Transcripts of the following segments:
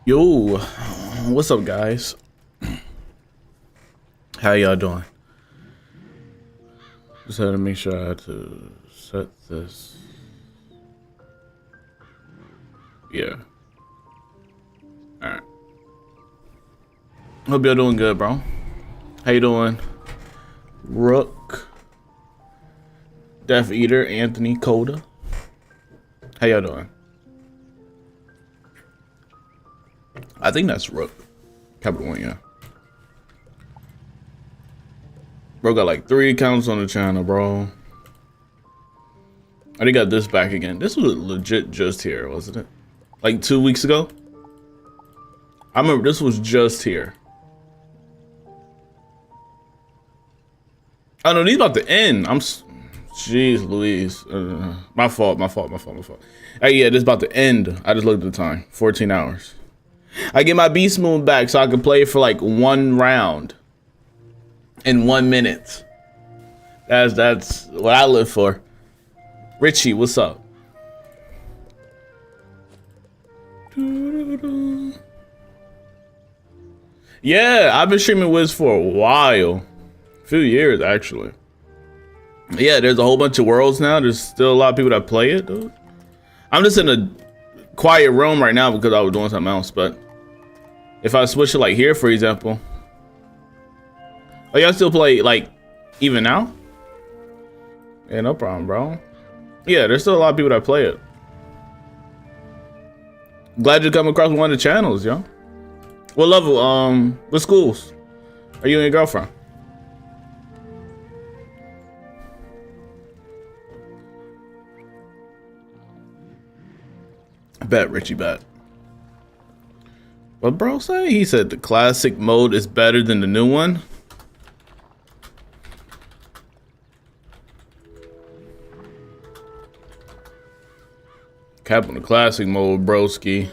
Yo, what's up, guys? How y'all doing? Just had to make sure I had to set this. Yeah. Alright. Hope y'all doing good, bro. How you doing? Rook. Death Eater, Anthony, Coda. How y'all doing? I think that's Rook. Capital One, yeah. Bro got like 3 accounts on the channel, bro. I already got this back again. This was legit just here, wasn't it? Like 2 weeks ago? I remember this was just here. Oh no, these about to end. Jeez Louise. My fault. Hey, yeah, this about to end. I just looked at the time. 14 hours. I get my beast moon back so I can play for like 1 round in 1 minute. That's what I live for. Richie, what's up? Yeah, I've been streaming Wiz for a while. A few years, actually. Yeah, there's a whole bunch of worlds now. There's still a lot of people that play it, dude. I'm just in a quiet room right now because I was doing something else, but if I switch to like here, for example. Oh, y'all still play like even now? Yeah, no problem, bro. Yeah, there's still a lot of people that play it. Glad you come across one of the channels, yo. What level? What schools are you and your girlfriend? Bet, Richie, bet. What bro say? He said the classic mode is better than the new one. Cap on the classic mode, broski.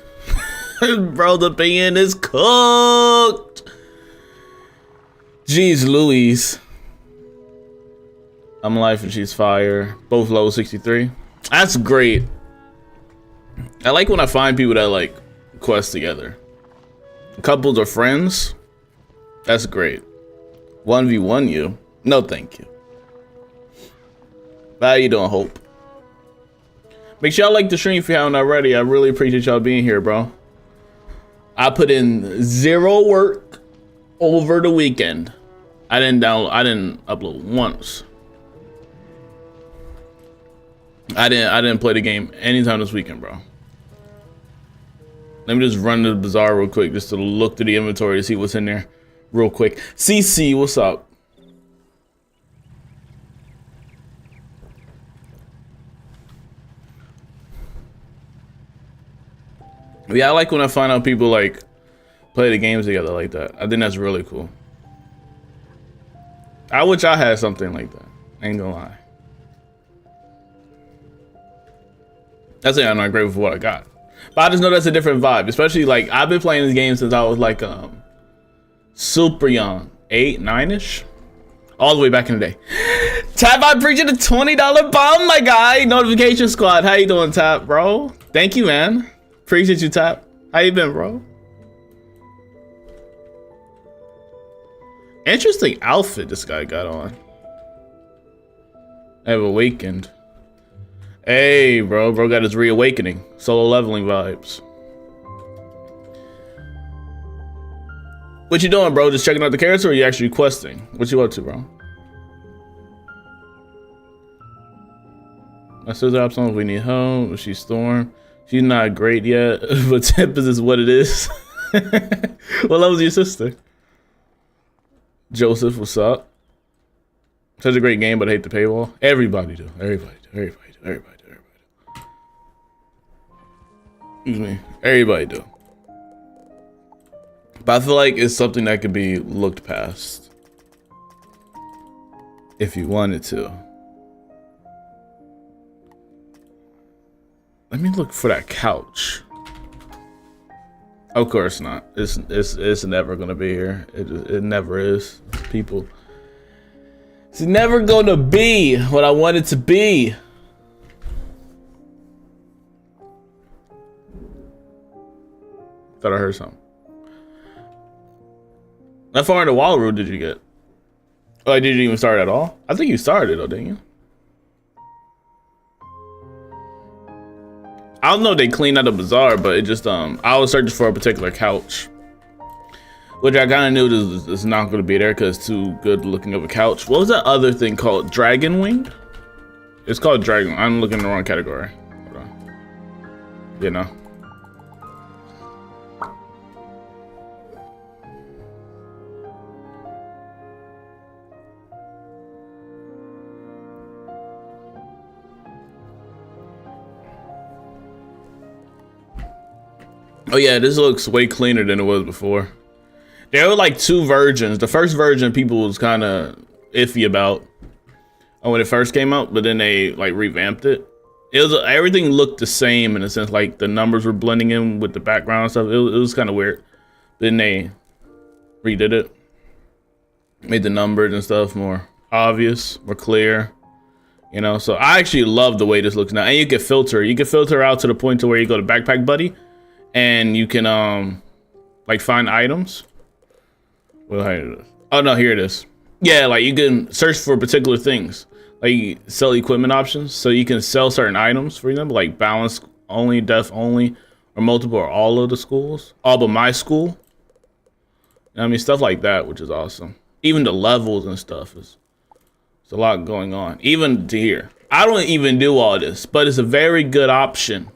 Bro, the opinion is cooked. Jeez Louise. I'm life and she's fire. Both level 63. That's great. I like when I find people that like quest together. Couples or friends. That's great. 1v1 you. No thank you. How you doing, Hope? Make sure y'all like the stream if you haven't already. I really appreciate y'all being here, bro. I put in 0 work over the weekend. I didn't upload once. I didn't play the game anytime this weekend, bro. Let me just run to the bazaar real quick just to look through the inventory to see what's in there real quick. CC, what's up? Yeah, I like when I find out people like play the games together like that. I think that's really cool. I wish I had something like that. Ain't gonna lie. That's it. I'm not grateful for what I got. But I just know that's a different vibe. Especially like I've been playing this game since I was like super young. 8, 9-ish. All the way back in the day. Tap, I appreciate the $20 bomb, my guy. Notification squad. How you doing, Tap, bro? Thank you, man. Appreciate you, Tap. How you been, bro? Interesting outfit this guy got on. I have awakened. Hey, bro got his reawakening. Solo leveling vibes. What you doing, bro? Just checking out the character, or are you actually questing? What you up to, bro? My sister hops on if we need help. She's Storm. She's not great yet, but Tempest is what it is. What level is your sister? Joseph, what's up? Such a great game, but I hate the paywall. Everybody do. Everybody do. Excuse me. Everybody do. But I feel like it's something that could be looked past if you wanted to. Let me look for that couch. Of course not. It's never gonna be here. It never is. People. It's never gonna be what I want it to be. Thought I heard something. How far into Wallaru did you get? Like, did you even start at all? I think you started though, didn't you? I don't know if they cleaned out the bazaar, but it just I was searching for a particular couch, which I kind of knew this is not going to be there because it's too good looking of a couch. What was that other thing called? Dragon Wing? It's called Dragon. I'm looking in the wrong category. Hold on. You know. Oh yeah, this looks way cleaner than it was before. There were like two versions. The first version people was kind of iffy about when it first came out, but then they like revamped it. It was everything looked the same in a sense, like the numbers were blending in with the background and stuff. It was kind of weird. Then they redid it, made the numbers and stuff more obvious, more clear. You know, so I actually love the way this looks now. And you can filter. You can filter out to the point to where you go to Backpack Buddy. And you can like find items. Well, oh no, here it is. Yeah, like you can search for particular things, like sell equipment options. So you can sell certain items, for example, like balance only, deaf only, or multiple or all of the schools, all but my school. I mean, stuff like that, which is awesome. Even the levels and stuff it's a lot going on. Even to here, I don't even do all this, but it's a very good option.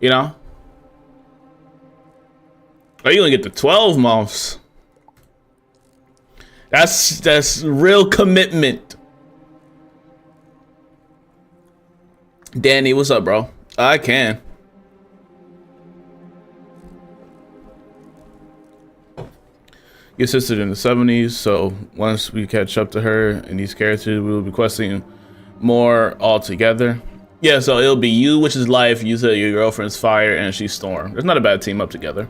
You know. Oh, you gonna get the 12 months? That's real commitment. Danny, what's up, bro? I can. Your sister in the 70s, so once we catch up to her and these characters, we will be questing more altogether. Yeah, so it'll be you, which is life. You said your girlfriend's fire, and she's storm. It's not a bad team up together.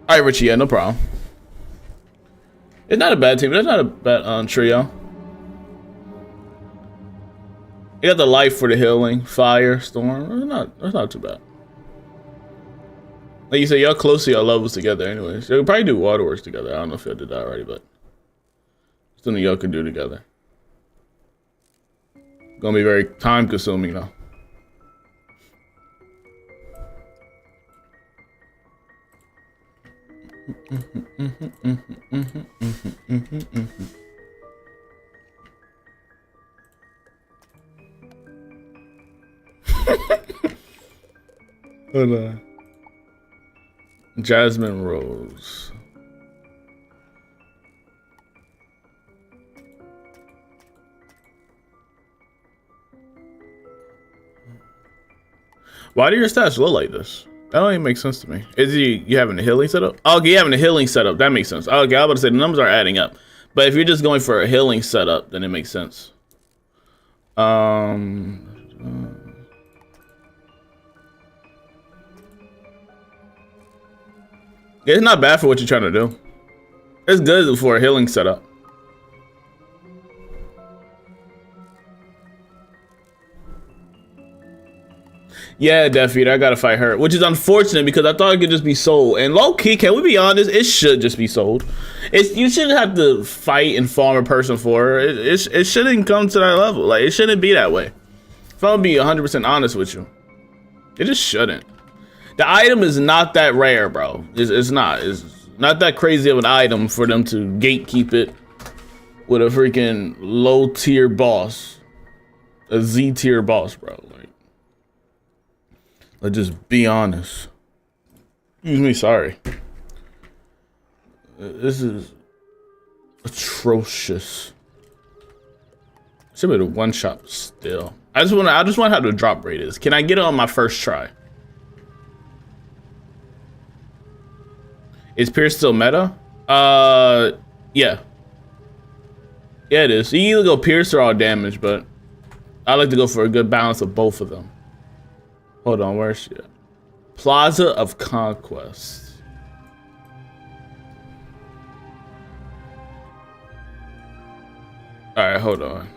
All right, Richie, yeah, no problem. It's not a bad team. It's not a bad trio. You got the life for the healing, fire, storm. That's not too bad. Like you said, y'all close to y'all levels together anyways. Y'all could probably do waterworks together. I don't know if y'all did that already, but something y'all could do together. Gonna be very time consuming though. Hold on. Jasmine Rose. Why do your stats look like this? That don't even make sense to me. Is you having a healing setup? Oh, okay, you having a healing setup. That makes sense. Okay, I was about to say the numbers are adding up. But if you're just going for a healing setup, then it makes sense. It's not bad for what you're trying to do. It's good for a healing setup. Yeah, Deathfeeder, I gotta fight her, which is unfortunate because I thought it could just be sold. And low key, can we be honest? It should just be sold. You shouldn't have to fight and farm a person for her. It shouldn't come to that level. Like, it shouldn't be that way. If I'm gonna be 100% honest with you, it just shouldn't. The item is not that rare, bro. It's not that crazy of an item for them to gatekeep it with a freaking low tier boss, a Z tier boss, bro. Let's just be honest. Excuse me, sorry. This is atrocious. Should be the one shot still. I just want how the drop rate is. Can I get it on my first try? Is Pierce still meta? Yeah. Yeah, it is. You can either go Pierce or all damage, but I like to go for a good balance of both of them. Hold on, where's she at? Plaza of Conquest. All right, hold on.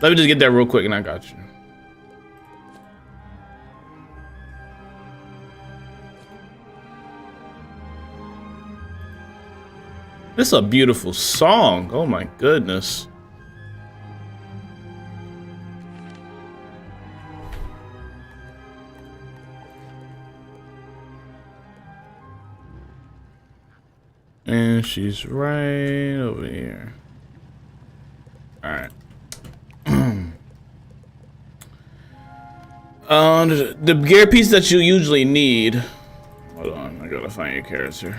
Let me just get there real quick and I got you. This is a beautiful song. Oh my goodness. And she's right over here. All right. The gear piece that you usually need. Hold on, I gotta find your character.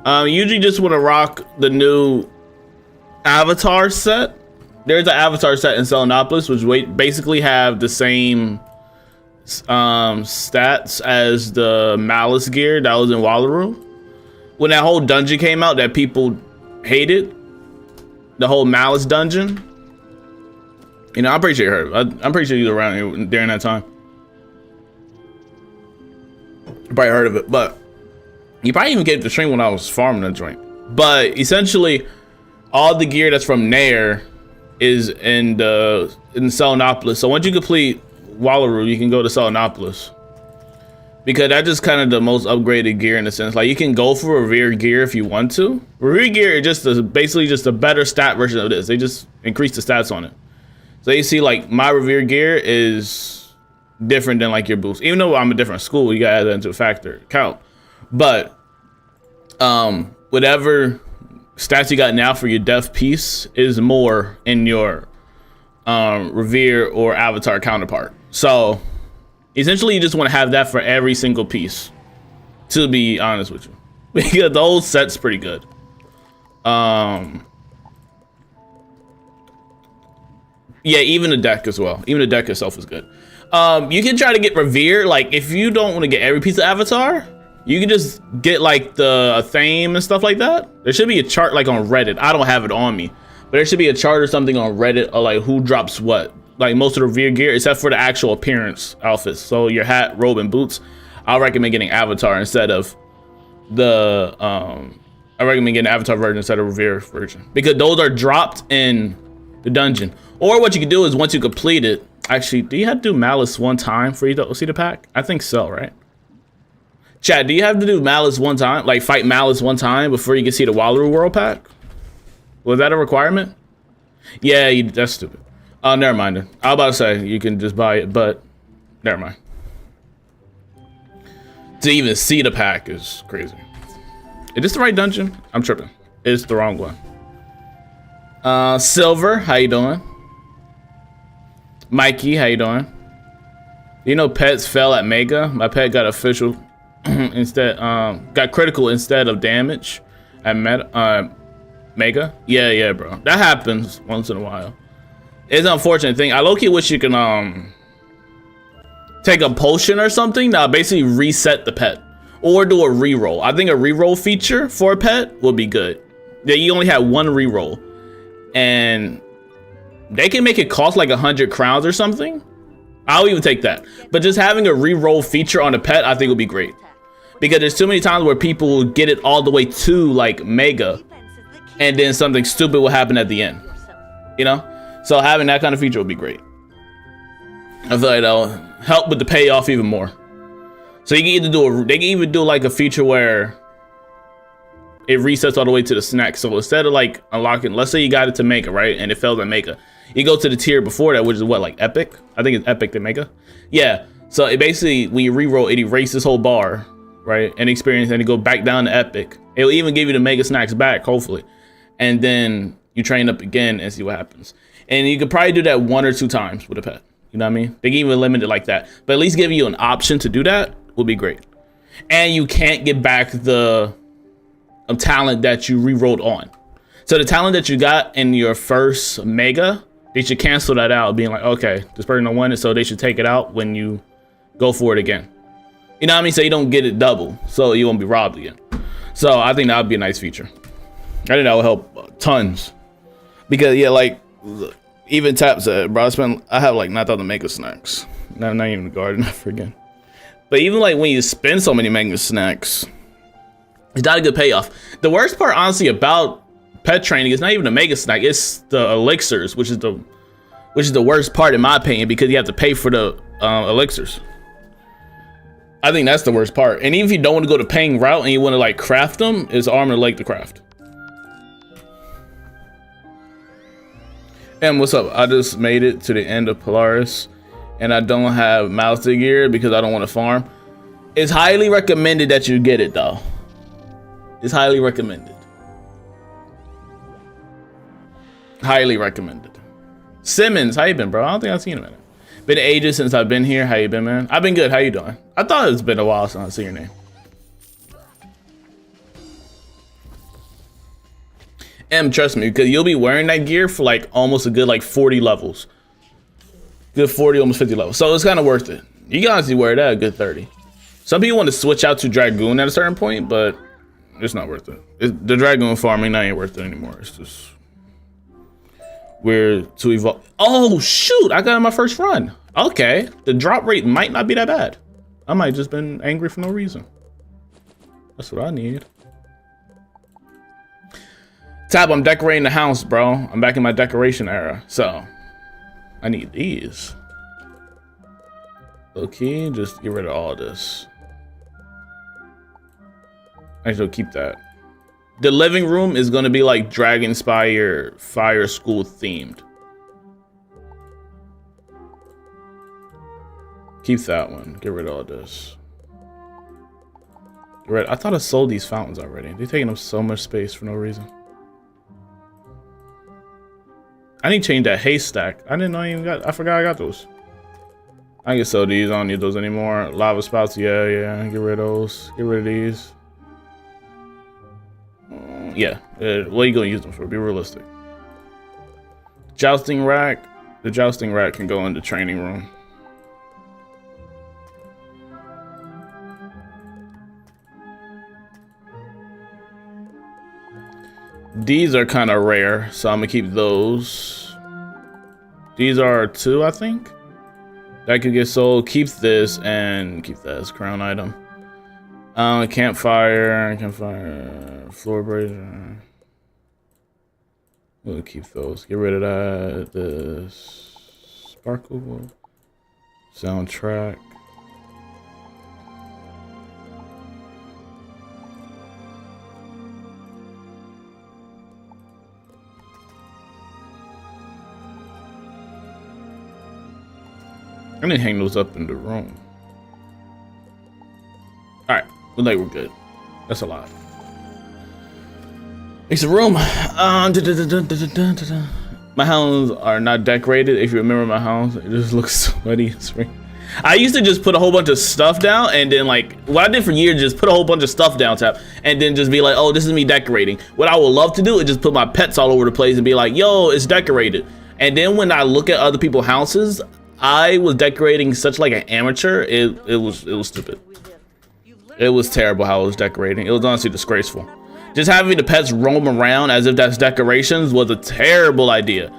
You usually just want to rock the new avatar set. There's an avatar set in Selenopolis, which basically have the same stats as the Malice gear that was in Wallaru. When that whole dungeon came out that people hated, the whole Malice dungeon. You know, I'm pretty sure you heard. I'm pretty sure you were around here during that time. You probably heard of it, but you probably even gave the stream when I was farming the joint. But essentially, all the gear that's from Nair is in Selenopolis. So once you complete Wallaru, you can go to Selenopolis, because that's just kind of the most upgraded gear in a sense. Like, you can go for Revere gear if you want to. Revere gear is just basically just a better stat version of this. They just increase the stats on it. So you see, like, my Revere gear is different than like your boost. Even though I'm a different school, you gotta add that into a factor count. But whatever stats you got now for your death piece is more in your Revere or Avatar counterpart. So essentially, you just want to have that for every single piece, to be honest with you, because the whole set's pretty good. Yeah, even the deck as well. Even the deck itself is good. You can try to get Revere. Like, if you don't want to get every piece of Avatar, you can just get like the Thame and stuff like that. There should be a chart like on Reddit. I don't have it on me, but there should be a chart or something on Reddit of like who drops what. Like most of the Revere gear, except for the actual appearance outfits. So your hat, robe, and boots, I'll recommend getting Avatar instead of the I recommend getting the Avatar version instead of Revere version, because those are dropped in the dungeon. Or what you can do is, once you complete it, actually, do you have to do Malice one time for you to see the pack? I think so, right? Chat, do you have to do Malice one time, like fight Malice one time before you can see the Wallaru World pack? Was that a requirement? Yeah, that's stupid. Oh, never mind then. I was about to say you can just buy it, but never mind. To even see the pack is crazy. Is this the right dungeon? I'm tripping. It's the wrong one. Silver, how you doing? Mikey, how you doing? You know, pets fell at Mega. My pet got official instead, got critical instead of damage at Mega. Yeah, bro. That happens once in a while. It's an unfortunate thing. I low-key wish you can take a potion or something that'll basically reset the pet, or do a reroll. I think a reroll feature for a pet would be good. That you only have one reroll, and they can make it cost like 100 crowns or something. I'll even take that. But just having a reroll feature on a pet, I think would be great, because there's too many times where people will get it all the way to like Mega, and then something stupid will happen at the end. You know? So having that kind of feature would be great. I feel like that'll help with the payoff even more. So you can either do they can even do like a feature where it resets all the way to the snack. So instead of like unlocking, let's say you got it to Mega, right? And it fails at Mega. You go to the tier before that, which is what, like Epic? I think it's Epic to Mega. Yeah. So it basically, when you reroll, it erases this whole bar, right? And experience, and you go back down to Epic. It'll even give you the Mega snacks back, hopefully. And then you train up again and see what happens. And you could probably do that 1 or 2 times with a pet. You know what I mean? They can even limit it like that. But at least give you an option to do that would be great. And you can't get back the talent that you re-rolled on. So the talent that you got in your first Mega, they should cancel that out, being like, okay, this person don't want it, so they should take it out when you go for it again. You know what I mean? So you don't get it double, so you won't be robbed again. So I think that would be a nice feature. I think that would help tons. Because yeah, like even Tap said, bro, I have like 9,000 Mega snacks. Not even the garden, I forget. But even like when you spend so many mega snacks, it's not a good payoff. The worst part, honestly, about pet training is not even the mega snack. It's the elixirs, which is the worst part in my opinion, because you have to pay for the elixirs. I think that's the worst part. And even if you don't want to go the paying route and you want to like craft them, it's arm and leg to craft. And what's up? I just made it to the end of Polaris and I don't have mouse to gear because I don't want to farm. It's highly recommended that you get it though. It's highly recommended. Highly recommended. Simmons, how you been, bro? I don't think I've seen him in it. Been ages since I've been here. How you been, man? I've been good. How you doing? I thought it's been a while since I see your name. Trust me, because you'll be wearing that gear for like almost a good like 40 levels. Good 40, almost 50 levels. So it's kind of worth it. You can honestly wear that a good 30. Some people want to switch out to Dragoon at a certain point, but it's not worth it. The Dragoon farming, that ain't worth it anymore. It's just weird to evolve. Oh shoot, I got in my first run. Okay, the drop rate might not be that bad. I might just been angry for no reason. That's what I need. Tab, I'm decorating the house, bro. I'm back in my decoration era, so I need these. Okay, just get rid of all this. Actually, keep that. The living room is gonna be like Dragonspire Fire School themed. Keep that one. Get rid of all this. Get rid. I thought I sold these fountains already. They're taking up so much space for no reason. I need to change that haystack. I didn't know I even got. I forgot I got those. I can sell these. I don't need those anymore. Lava spouts. Yeah. Get rid of those. Get rid of these. Yeah. What are you gonna use them for? Be realistic. Jousting rack. The jousting rack can go in the training room. These are kind of rare, so I'm gonna keep those. These are 2, I think. That could get sold. Keep this and keep that as crown item. Campfire, floor brazier. We'll keep those. Get rid of that. This sparkle soundtrack. I need to hang those up in the room. Alright, look like we're good. That's a lot. It's a room. My hounds are not decorated. If you remember my hounds, it just looks sweaty and spring. I used to just put a whole bunch of stuff down and then like, what I did for years, just put a whole bunch of stuff down tap and then just be like, oh, this is me decorating. What I would love to do is just put my pets all over the place and be like, yo, it's decorated. And then when I look at other people's houses, I was decorating such like an amateur. It was stupid. It was terrible how I was decorating. It was honestly disgraceful. Just having the pets roam around as if that's decorations was a terrible idea.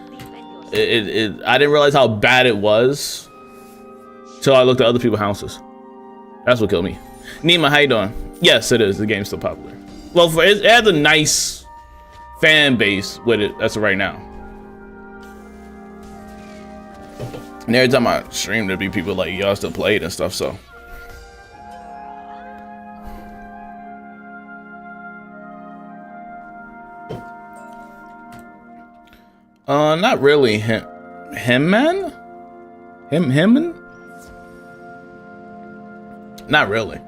I didn't realize how bad it was till I looked at other people's houses. That's what killed me. Nima, how you doing? Yes, it is. The game's still popular. Well, it has a nice fan base with it. That's right now. And every time I stream, there'd be people like, y'all still play it and stuff, so. Not really. Him, man? Him? Not really.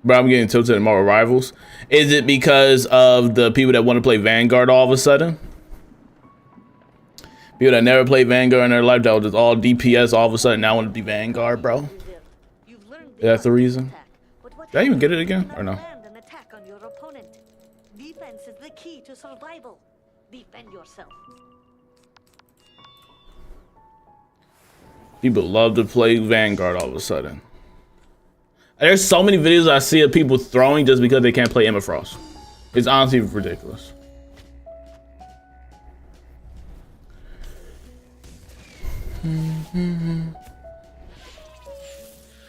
Bro, I'm getting tilted at more rivals. Is it because of the people that want to play Vanguard all of a sudden? People that never played Vanguard in their life that was just all DPS all of a sudden now want to be Vanguard, bro? Is that the reason? Did I even get it again or no? Defense is the key to survival. Defend yourself. People love to play Vanguard all of a sudden. There's so many videos I see of people throwing just because they can't play Emma Frost. It's honestly ridiculous.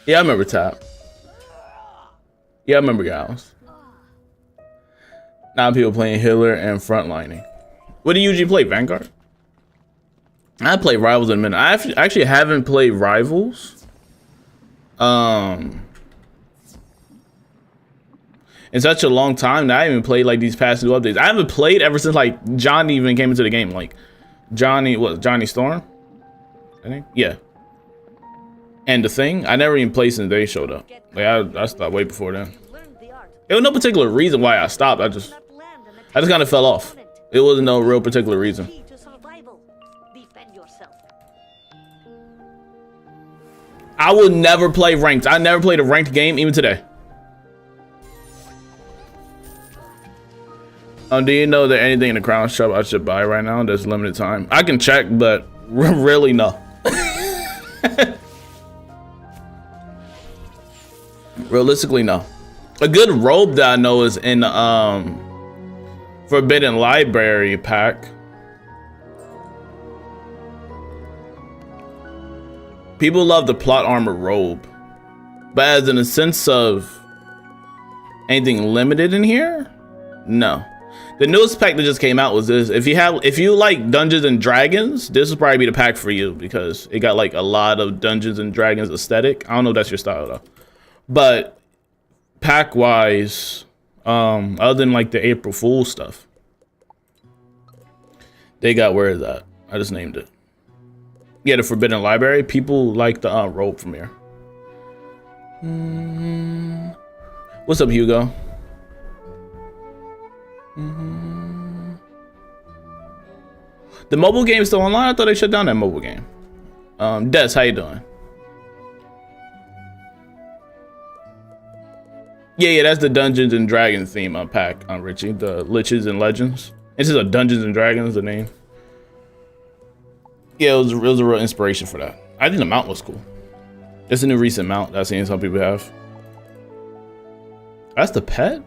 Yeah, I remember Tap. Yeah, I remember Gals. Now people playing healer and frontlining. What do you usually play, Vanguard? I play Rivals in a minute. I actually haven't played Rivals. In such a long time that I haven't played like these past 2 updates. I haven't played ever since like Johnny even came into the game. Like Johnny Storm? I think? Yeah. And the thing, I never even played since they showed up. Like I stopped way before then. There was no particular reason why I stopped. I just kind of fell off. It wasn't no real particular reason. I will never play ranked. I never played a ranked game even today. Do you know that anything in the crown shop I should buy right now? There's limited time. I can check, but really no. Realistically, no. A good robe that I know is in Forbidden Library pack. People love the plot armor robe, but as in a sense of anything limited in here, no. The newest pack that just came out was this. If you like Dungeons and Dragons, this will probably be the pack for you because it got like a lot of Dungeons and Dragons aesthetic. I don't know if that's your style though, but pack wise, other than like the April Fool stuff, they got, where is that? I just named it. Yeah, the Forbidden Library. People like the robe from here. What's up, Hugo? The mobile game is still online? I thought they shut down that mobile game. Des, how you doing? Yeah, that's the Dungeons and Dragons theme pack on Richie. The Liches and Legends. This is a Dungeons and Dragons, the name. Yeah, it was a real inspiration for that. I think the mount was cool. It's a new recent mount that I've seen some people have. That's the pet?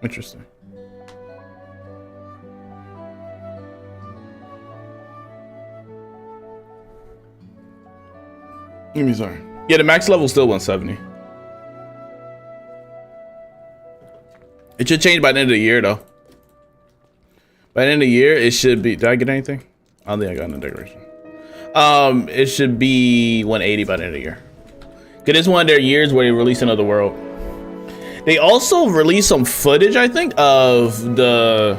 Interesting. Give me sorry. Yeah, the max level is still 170. It should change by the end of the year, though. By the end of the year, it should be. Did I get anything? I don't think I got no decoration. It should be 180 by the end of the year. Cause it's one of their years where they release another world. They also released some footage, I think, of the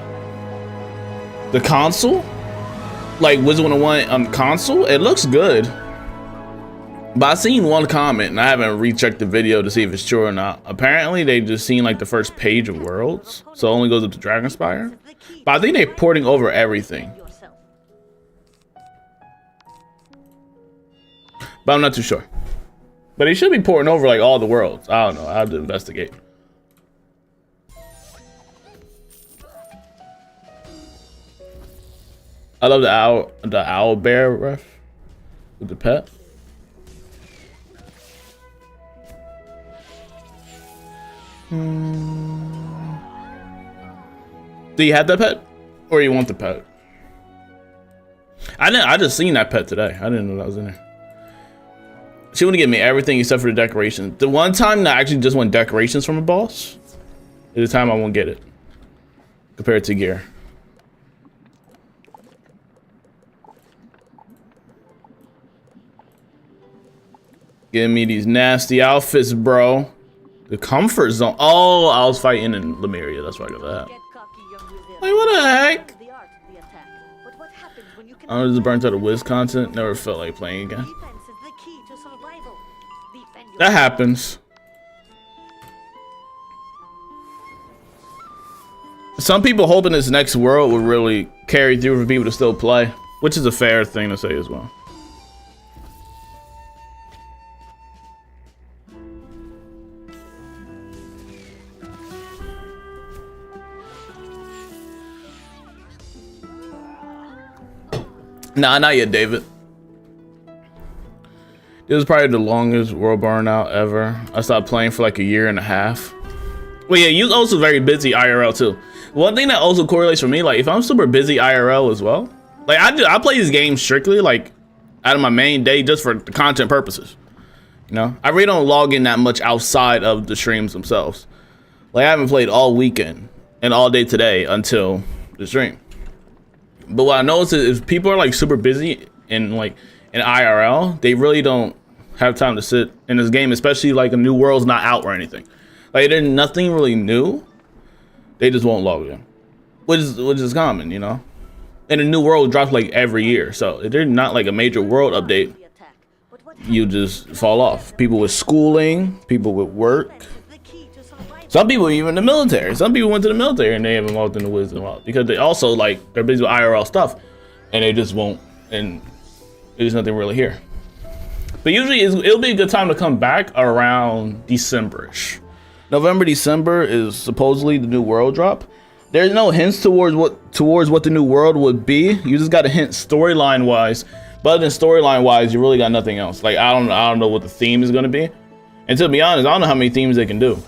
console, like Wizard101 on console. It looks good, but I seen one comment and I haven't rechecked the video to see if it's true or not. Apparently, they just seen like the first page of worlds, so it only goes up to Dragonspire. But I think they're porting over everything. But I'm not too sure. But they should be porting over like all the worlds. I don't know. I have to investigate. I love the owl bear ref with the pet. Do you have that pet, or you want the pet? I just seen that pet today. I didn't know that was in there. She want to give me everything except for the decorations. The one time that I actually just want decorations from a boss is the time I won't get it compared to gear. Give me these nasty outfits, bro. The comfort zone. Oh, I was fighting in Lemuria. That's why I got that. Wait, what the heck? I was just burnt out of Wiz content. Never felt like playing again. That happens. Some people hoping this next world will really carry through for people to still play, which is a fair thing to say as well. Nah, not yet, David. This was probably the longest world burnout ever. I stopped playing for like a year and a half. Well, yeah, you was also very busy IRL too. One thing that also correlates for me, like if I'm super busy IRL as well, like I play this game strictly like out of my main day just for the content purposes. You know, I really don't log in that much outside of the streams themselves. Like I haven't played all weekend and all day today until the stream. But what I noticed is people are like super busy in IRL, they really don't have time to sit in this game, especially like a new world's not out or anything. Like there's nothing really new. They just won't log in, which is common, you know. And a new world drops like every year, so if there's not like a major world update, you just fall off. People with schooling, people with work. Some people even in the military. Some people went to the military and they haven't logged into Wizard101 because they also like they're busy with IRL stuff, and they just won't. And there's nothing really here. But usually it'll be a good time to come back around December-ish. November, December is supposedly the new world drop. There's no hints towards what the new world would be. You just got a hint storyline wise. But other than storyline wise, you really got nothing else. Like I don't know what the theme is gonna be. And to be honest, I don't know how many themes they can do.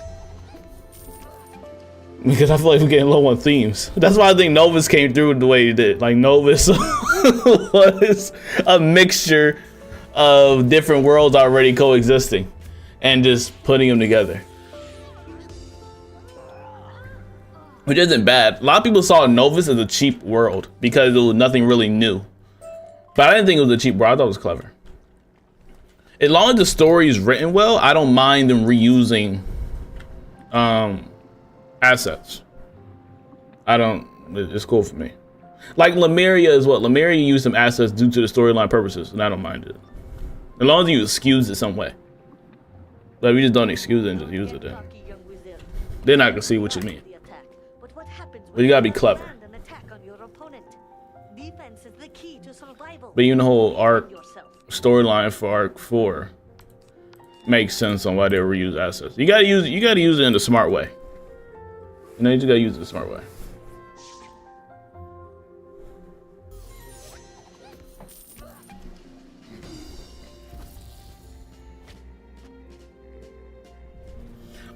Because I feel like we're getting low on themes. That's why I think Novus came through the way he did. Like Novus was a mixture of different worlds already coexisting and just putting them together. Which isn't bad. A lot of people saw Novus as a cheap world because there was nothing really new. But I didn't think it was a cheap world. I thought it was clever. As long as the story is written well, I don't mind them reusing assets. It's cool for me. Like Lemuria is what? Lemuria used some assets due to the storyline purposes, and I don't mind it. As long as you excuse it some way. Like we just don't excuse it and just use it then. They're not gonna see what you mean. But you gotta be clever. But you know the whole arc storyline for arc 4 makes sense on why they reuse assets. You gotta use it in the smart way. You know, you just gotta use it the smart way.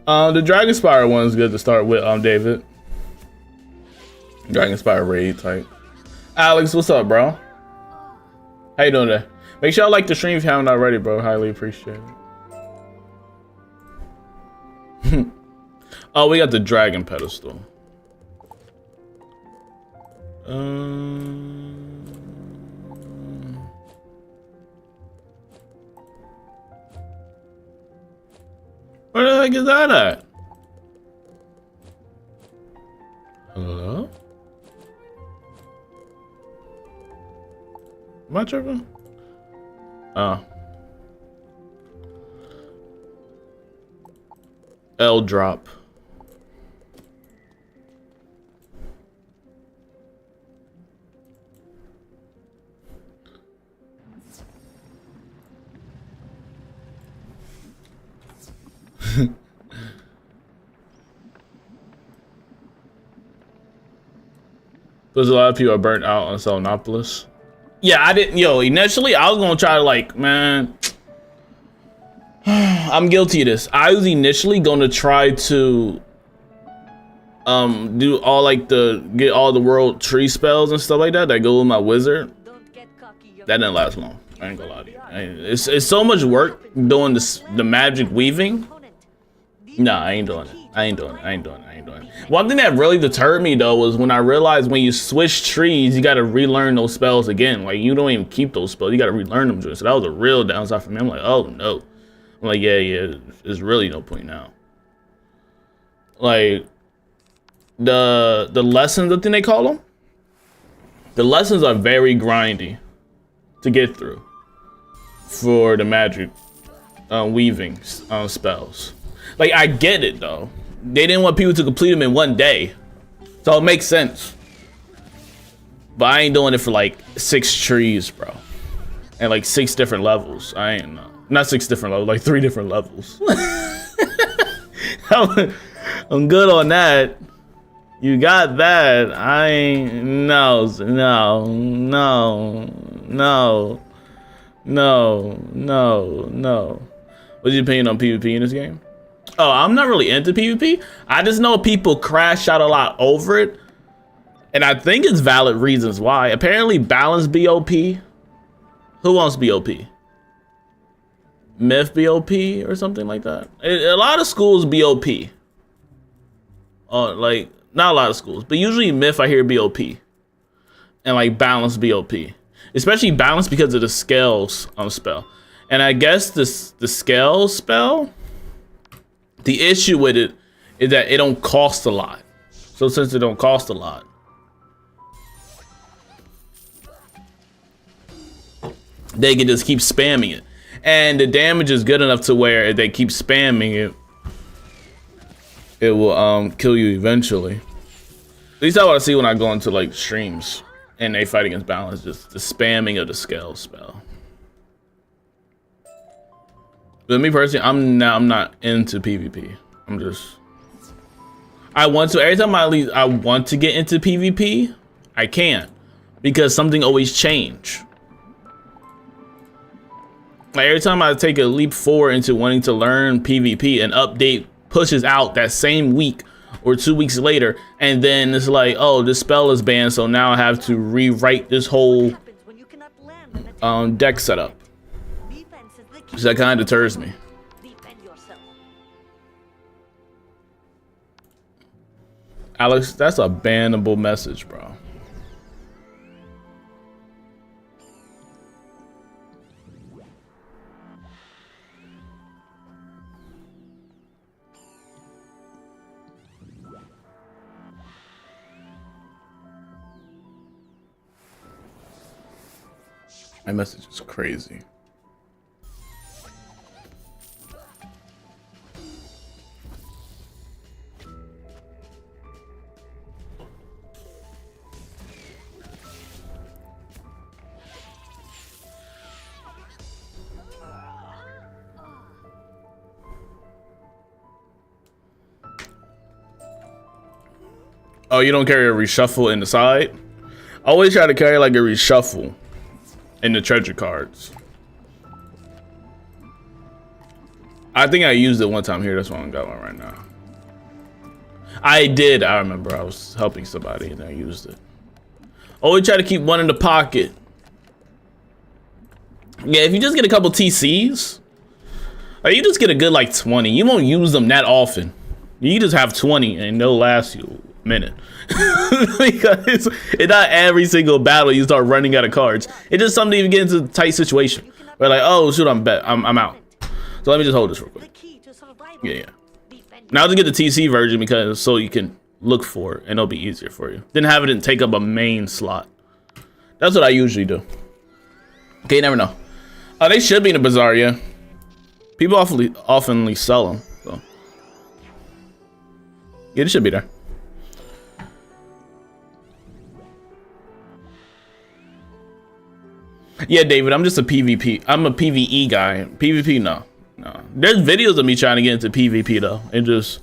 The Dragon Spire one is good to start with, David. Dragon Spire raid type. Alex, what's up, bro? How you doing today? Make sure y'all like the stream if you haven't already, bro. Highly appreciate it. Oh, we got the dragon pedestal. Where the heck is that at? Hello? Am I tripping? Oh. L drop. There's a lot of people are burnt out on Selenopolis. Yeah, I didn't. Yo, initially I was gonna try to like, man. I'm guilty of this. I was initially gonna try to do all like get all the world tree spells and stuff like that go with my wizard. That didn't last long. I ain't gonna lie to you. It's so much work doing the magic weaving. Nah, I ain't doing it. I ain't doing it. One thing that really deterred me though was when I realized when you switch trees, you gotta relearn those spells again. Like you don't even keep those spells, you gotta relearn them. So that was a real downside for me. I'm like, oh no. I'm like, yeah, there's really no point now. Like the lessons, I think they call them. The lessons are very grindy to get through for the magic weaving spells. Like I get it though. They didn't want people to complete them in one day. So it makes sense. But I ain't doing it for like 6 trees, bro. And like 6 different levels. I ain't know. Not 6 different levels, like 3 different levels. I'm good on that. You got that. I ain't no. What's your opinion on PvP in this game? Oh, I'm not really into PvP. I just know people crash out a lot over it. And I think it's valid reasons why. Apparently balance BOP. Who wants BOP? Myth BOP or something like that. A lot of schools BOP. Like, not a lot of schools, but usually Myth I hear BOP. And like balance BOP. Especially balance because of the scales spell. And I guess the scale spell, the issue with it is that it don't cost a lot. So since it don't cost a lot, they can just keep spamming it. And the damage is good enough to where if they keep spamming it, it will kill you eventually. At least that's what I see when I go into like streams and they fight against balance, just the spamming of the scale spell. But me personally, I'm not into PvP. I want to, every time I want to get into PvP, I can't. Because something always change. Like every time I take a leap forward into wanting to learn PvP, an update pushes out that same week or 2 weeks later, and then it's like, oh, this spell is banned, so now I have to rewrite this whole deck setup. So that kind of deters me. Alex, that's a bannable message, bro. My message is crazy. Oh, you don't carry a reshuffle in the side? I always try to carry like a reshuffle in the treasure cards. I think I used it one time here. That's why I got one right now. I did. I remember I was helping somebody and I used it. Always try to keep one in the pocket. Yeah, if you just get a couple TCs, or you just get a good like 20, you won't use them that often. You just have 20 and they'll last you a minute. Because it's not every single battle you start running out of cards. It's just something you get into a tight situation. Where like, oh shoot, I'm out. So let me just hold this real quick. Yeah. Now I'll just get the TC version because so you can look for it and it'll be easier for you. Then have it take up a main slot. That's what I usually do. Okay, you never know. They should be in the bazaar, yeah. People oftenly sell them. So. Yeah, they should be there. Yeah, David, I'm just a PvP. I'm a PvE guy. PvP, no. There's videos of me trying to get into PvP though. It just,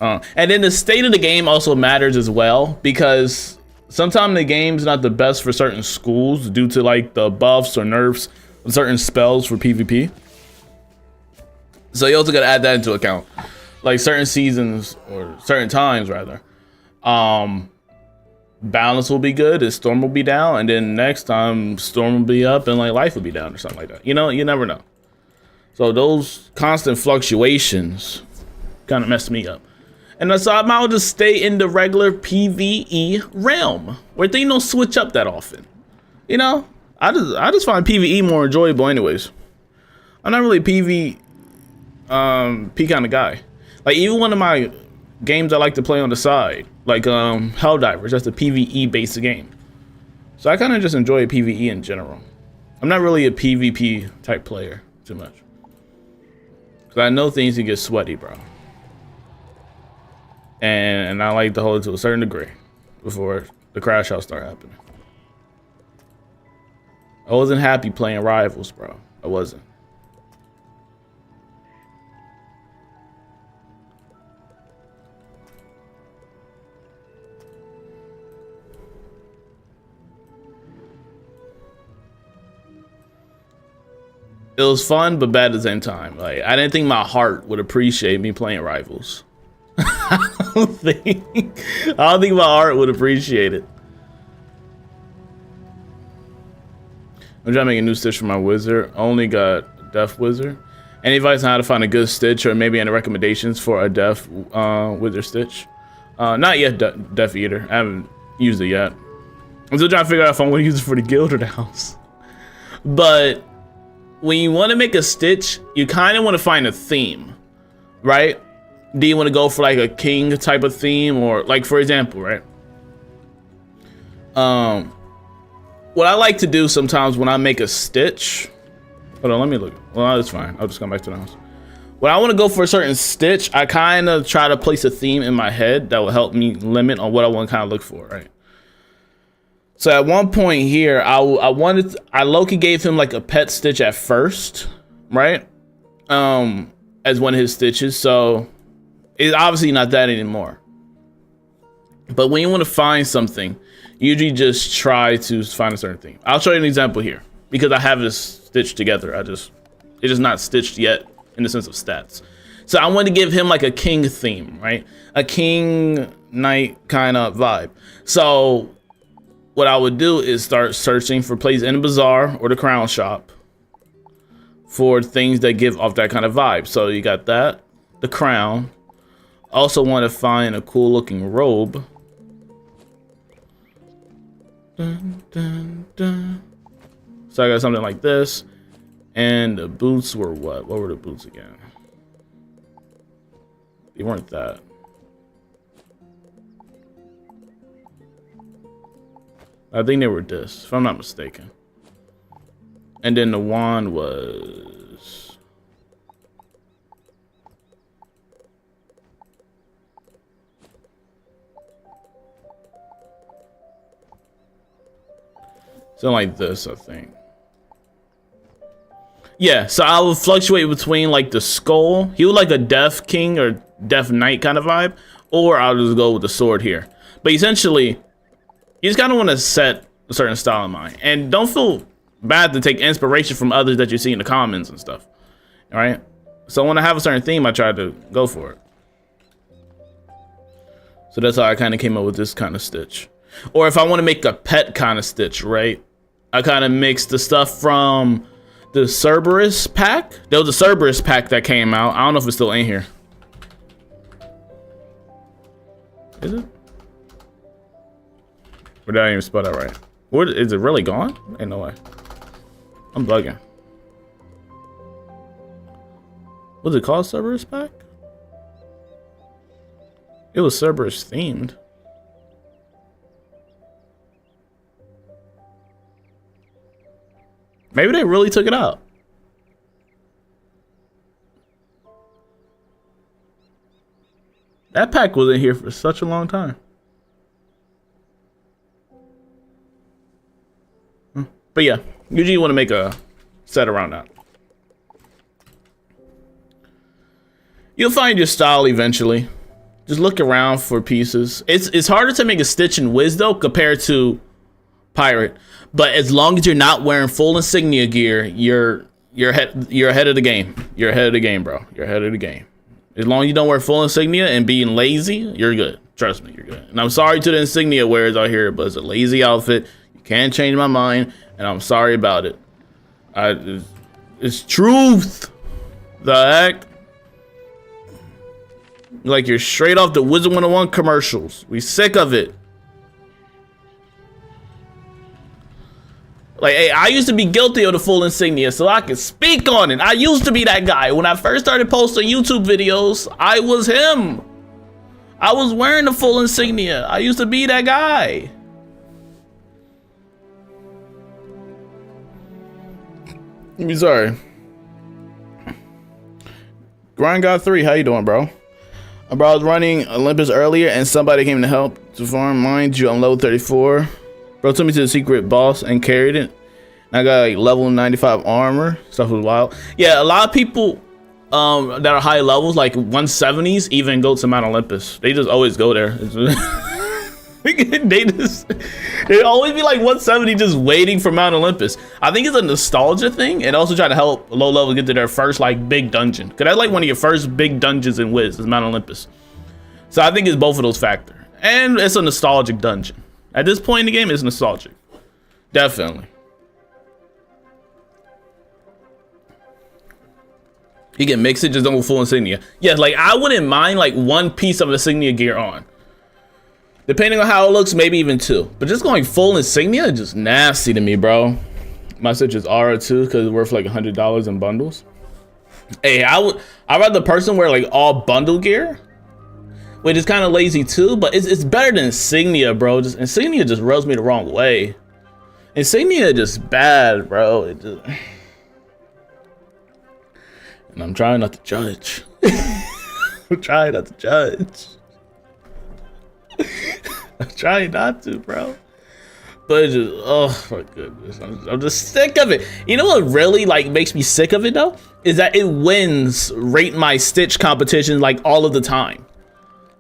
and then the state of the game also matters as well because sometimes the game's not the best for certain schools due to like the buffs or nerfs of certain spells for PvP. So you also gotta add that into account. Like certain seasons or certain times rather, balance will be good and storm will be down, and then next time storm will be up and like life will be down or something like that. You know, you never know. So those constant fluctuations kind of mess me up. And so I might just stay in the regular PvE realm where things don't switch up that often. You know, I just find PvE more enjoyable anyways. I'm not really a PvP kind of guy. Like even one of my games I like to play on the side, like Helldivers, that's a PvE based game. So I kind of just enjoy PvE in general. I'm not really a PvP type player too much. Cause I know things can get sweaty, bro. And I like to hold it to a certain degree before the crash outs start happening. I wasn't happy playing Rivals, bro. I wasn't. it was fun but bad at the same time. Like, I didn't think my heart would appreciate me playing rivals. I don't think my heart would appreciate it. I'm trying to make a new stitch for my wizard. Only got Deaf Wizard. Any advice on how to find a good stitch, or maybe any recommendations for a Deaf Wizard stitch? Not yet, Deaf Eater. I haven't used it yet. I'm still trying to figure out if I'm going to use it for the guild or the house. But when you want to make a stitch, you kind of want to find a theme, right? Do you want to go for like a king type of theme, or like, for example, right? What I like to do sometimes when I make a stitch, hold on, let me look. Well, that's fine. I'll just come back to the house. When I want to go for a certain stitch, I kind of try to place a theme in my head that will help me limit on what I want to kind of look for, right? So at one point here, I low-key gave him like a pet stitch at first, right? As one of his stitches. So it's obviously not that anymore. But when you want to find something, usually just try to find a certain thing. I'll show you an example here because I have this stitched together. It's just not stitched yet in the sense of stats. So I wanted to give him like a king theme, right? A king knight kind of vibe. So what I would do is start searching for places in the bazaar or the crown shop for things that give off that kind of vibe. So you got that, the crown. Also want to find a cool looking robe. Dun, dun, dun. So I got something like this, and the boots were what? What were the boots again? They weren't that. I think they were this, if I'm not mistaken. And then the wand was... something like this, I think. Yeah, so I would fluctuate between like the skull. He would like a deaf king or deaf knight kind of vibe, or I'll just go with the sword here. But essentially, you just kind of want to set a certain style in mind, and don't feel bad to take inspiration from others that you see in the comments and stuff. All right. So when I have a certain theme, I try to go for it. So that's how I kind of came up with this kind of stitch. Or if I want to make a pet kind of stitch, right? I kind of mixed the stuff from the Cerberus pack. There was a Cerberus pack that came out. I don't know if it's still in here. Is it? Or did I even spell that right? What, is it really gone? Ain't no way. I'm bugging. Was it called Cerberus pack? It was Cerberus themed. Maybe they really took it out. That pack was in here for such a long time. But yeah, usually you want to make a set around that. You'll find your style eventually. Just look around for pieces. It's harder to make a stitch in Wiz though compared to Pirate. But as long as you're not wearing full insignia gear, you're ahead of the game. You're ahead of the game, bro. You're ahead of the game. As long as you don't wear full insignia and being lazy, you're good. Trust me, you're good. And I'm sorry to the insignia wearers out here, but it's a lazy outfit. You can't change my mind, and I'm sorry about it. It's truth. The heck? Like you're straight off the Wizard101 commercials. We sick of it. Like, hey, I used to be guilty of the full insignia, so I can speak on it. I used to be that guy. When I first started posting YouTube videos, I was him. I was wearing the full insignia. I used to be that guy. I'm sorry. Grind God 3, how you doing, bro? Bro, I was running Olympus earlier and somebody came to help to farm. Mind you, I'm level 34. Bro took me to the secret boss and carried it. I got like level 95 armor. Stuff was wild. Yeah, a lot of people that are high levels, like 170s, even go to Mount Olympus. They just always go there. They always be like 170 just waiting for Mount Olympus. I think it's a nostalgia thing, and also try to help low level get to their first like big dungeon. Cause that's like one of your first big dungeons in Wiz is Mount Olympus. So I think it's both of those factors. And it's a nostalgic dungeon. At this point in the game, it's nostalgic. Definitely. You can mix it, just don't go full insignia. Yeah, like I wouldn't mind like one piece of insignia gear on. Depending on how it looks, maybe even two. But just going full insignia is just nasty to me, bro. My Switch is Aura too, because it's worth like $100 in bundles. Hey, I'd rather the person wear like all bundle gear, which is kind of lazy too, but it's better than insignia, bro. Just insignia just rubs me the wrong way. Insignia just bad, bro. It just... And I'm trying not to judge. I'm trying not to judge. I'm trying not to, bro. But it's just, oh my goodness, I'm just sick of it. You know what really like makes me sick of it though? Is that it wins rate my Stitch competition like all of the time.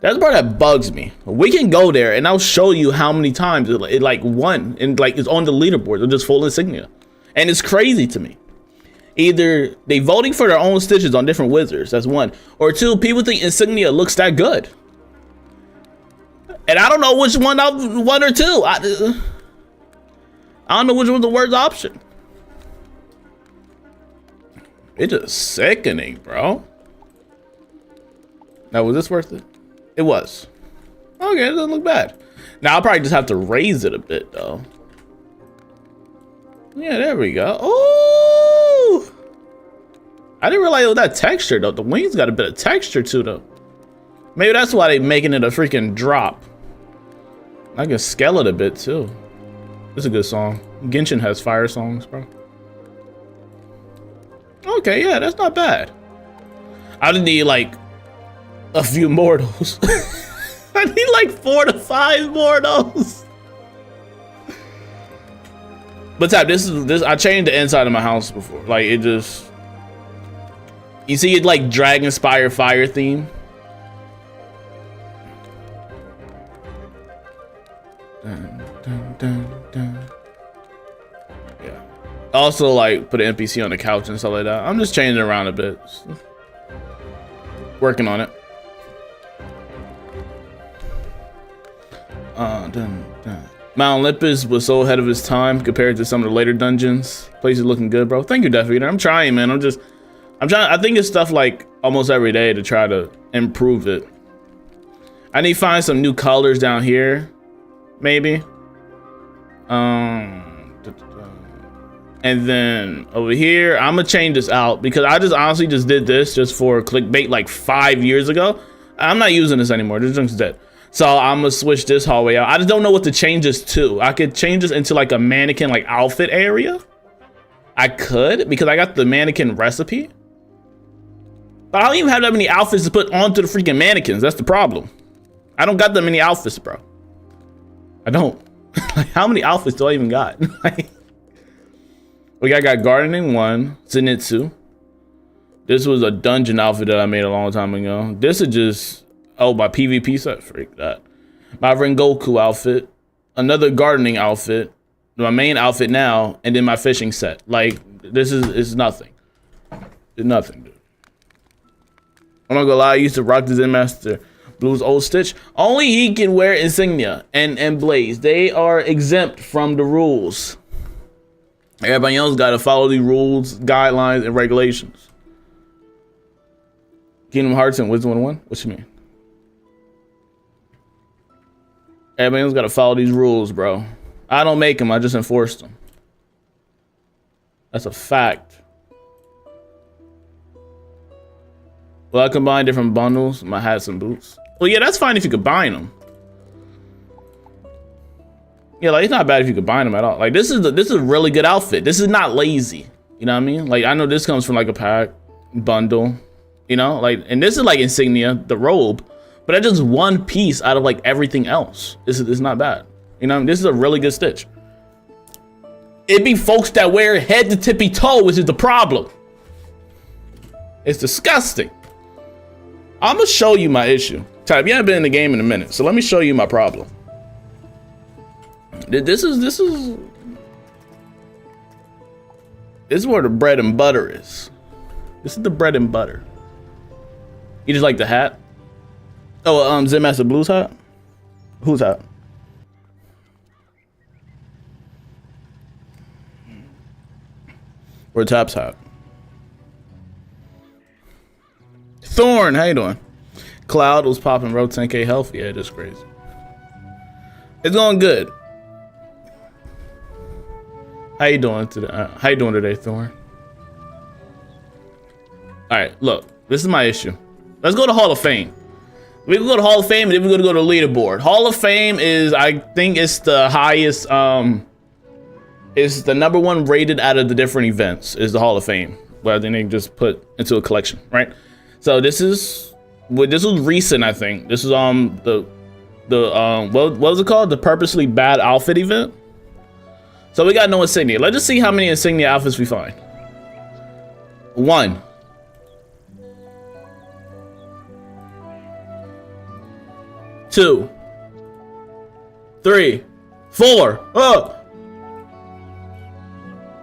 That's the part that bugs me. We can go there and I'll show you how many times it like won and like it's on the leaderboard. They're just full insignia. And it's crazy to me. Either they voting for their own Stitches on different wizards, that's one. Or two, people think insignia looks that good. And I don't know which one, one or two. I don't know which one's the worst option. It's just sickening, bro. Now, was this worth it? It was. Okay, it doesn't look bad. Now, I'll probably just have to raise it a bit, though. Yeah, there we go. Oh! I didn't realize it was that texture, though. The wings got a bit of texture, too, though. Maybe that's why they making it a freaking drop. I can scale it a bit, too. It's a good song. Genshin has fire songs, bro. Okay, yeah, that's not bad. I just need, like, a few more of those. I need, like, 4 to 5 more of those. But Tap, this I changed the inside of my house before. Like it just, you see it like Dragon Spire fire theme. Dun, dun, dun, dun. Yeah. Also like put an NPC on the couch and stuff like that. I'm just changing it around a bit. Working on it. Dun, dun. Mount Olympus was so ahead of his time compared to some of the later dungeons. Place is looking good, bro. Thank you, Death Eater. I'm trying, man. I'm trying. I think it's stuff like almost every day to try to improve it. I need to find some new colors down here, maybe. And then over here, I'm gonna change this out because I just honestly just did this just for clickbait like 5 years ago. I'm not using this anymore. This junk's dead. So I'm gonna switch this hallway out. I just don't know what to change this to. I could change this into like a mannequin like outfit area. I could because I got the mannequin recipe. But I don't even have that many outfits to put onto the freaking mannequins. That's the problem. I don't got that many outfits, bro. I don't. Like, how many outfits do I even got? We got gardening 1, Zenitsu. This was a dungeon outfit that I made a long time ago. This is just, oh, my PvP set, freak that. My Rengoku outfit, another gardening outfit, my main outfit now, and then my fishing set. Like, this is nothing. It's nothing, dude. I'm not gonna lie, I used to rock the Zen Master Blue's old Stitch. Only he can wear insignia and Blaze. They are exempt from the rules. Everybody else gotta follow the rules, guidelines, and regulations. Kingdom Hearts and Wizard101? What you mean? Everybody else gotta follow these rules, bro. I don't make them, I just enforce them. That's a fact. Well, I combine different bundles, my hats and boots. Well, yeah, that's fine if you combine them. Yeah, like it's not bad if you combine them at all. Like this is a really good outfit. This is not lazy. You know what I mean? Like I know this comes from like a pack bundle, you know, like, and this is like insignia, the robe, but that's just one piece out of like everything else. This is not bad. You know what I mean? This is a really good Stitch. It be folks that wear head to tippy toe, which is the problem. It's disgusting. I'm gonna show you my issue. Type, you haven't been in the game in a minute, so let me show you my problem. This is where the bread and butter is. This is the bread and butter. You just like the hat? Oh, Zen Master Blue's hat? Whose hat? Or Tap's hat? Thorn, how you doing? Cloud was popping, bro. 10K health. Yeah, that's crazy. It's going good. How you doing today? How you doing today, Thorn? All right, look. This is my issue. Let's go to Hall of Fame. We can go to Hall of Fame, and then we're gonna go to leaderboard. Hall of Fame is, I think, it's the highest. It's the #1 rated out of the different events. Is the Hall of Fame, where I think they just put into a collection, right? So this is, this was recent, I think. This is what was it called? The purposely bad outfit event. So we got no insignia. Let's just see how many insignia outfits we find. 1. 2. 3. 4. Oh.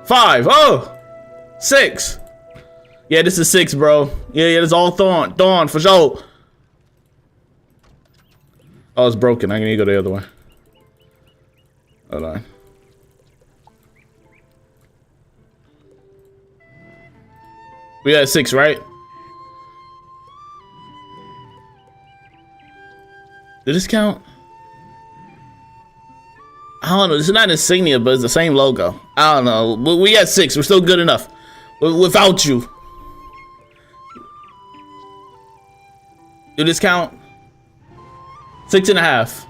5. Oh. 6. Yeah, this is 6, bro. Yeah, this is all Thorn for sure. Oh, it's broken. I need to go the other way. Hold on. We got 6, right? Did this count? I don't know. This is not insignia, but it's the same logo. I don't know. We got 6. We're still good enough. Without you. Did this count? 6.5.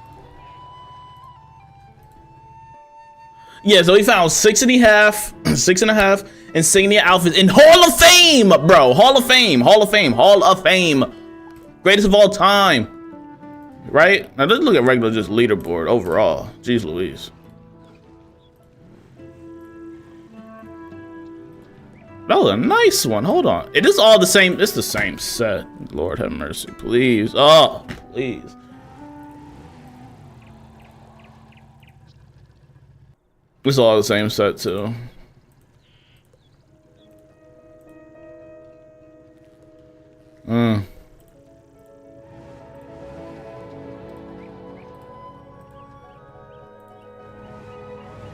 Yeah, so we found 6.5, 6.5 insignia outfits in Hall of Fame, bro. Hall of Fame, Hall of Fame, Hall of Fame. Greatest of all time. Right? Now let's look at regular just leaderboard overall. Jeez Louise. That was a nice one. Hold on. It is all the same. It's the same set. Lord have mercy, please. Oh, please. It's all the same set too.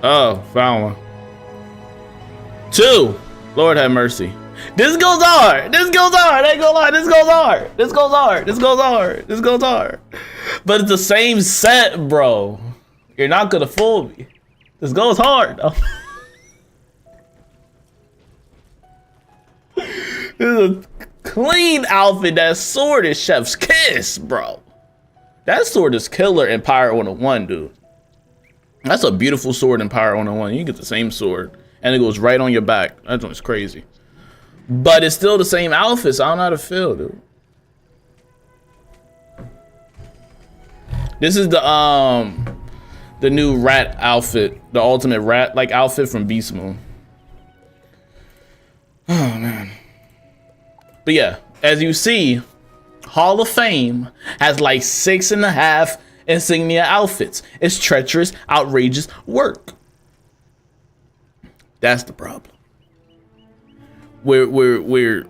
Oh, found one. 2. Lord have mercy. This goes hard. This goes hard. I ain't gonna lie. This goes hard. This goes hard. This goes hard. This goes hard. But it's the same set, bro. You're not gonna fool me. This goes hard, though. This is a clean outfit. That sword is chef's kiss, bro. That sword is killer in Pirate 101, dude. That's a beautiful sword in Pirate 101. You get the same sword, and it goes right on your back. That one's crazy. But it's still the same outfit, so I don't know how to feel, dude. This is the new rat outfit, the ultimate rat-like outfit from Beast Moon. Oh, man. But yeah, as you see, Hall of Fame has like 6.5 insignia outfits. It's treacherous, outrageous work. That's the problem. We're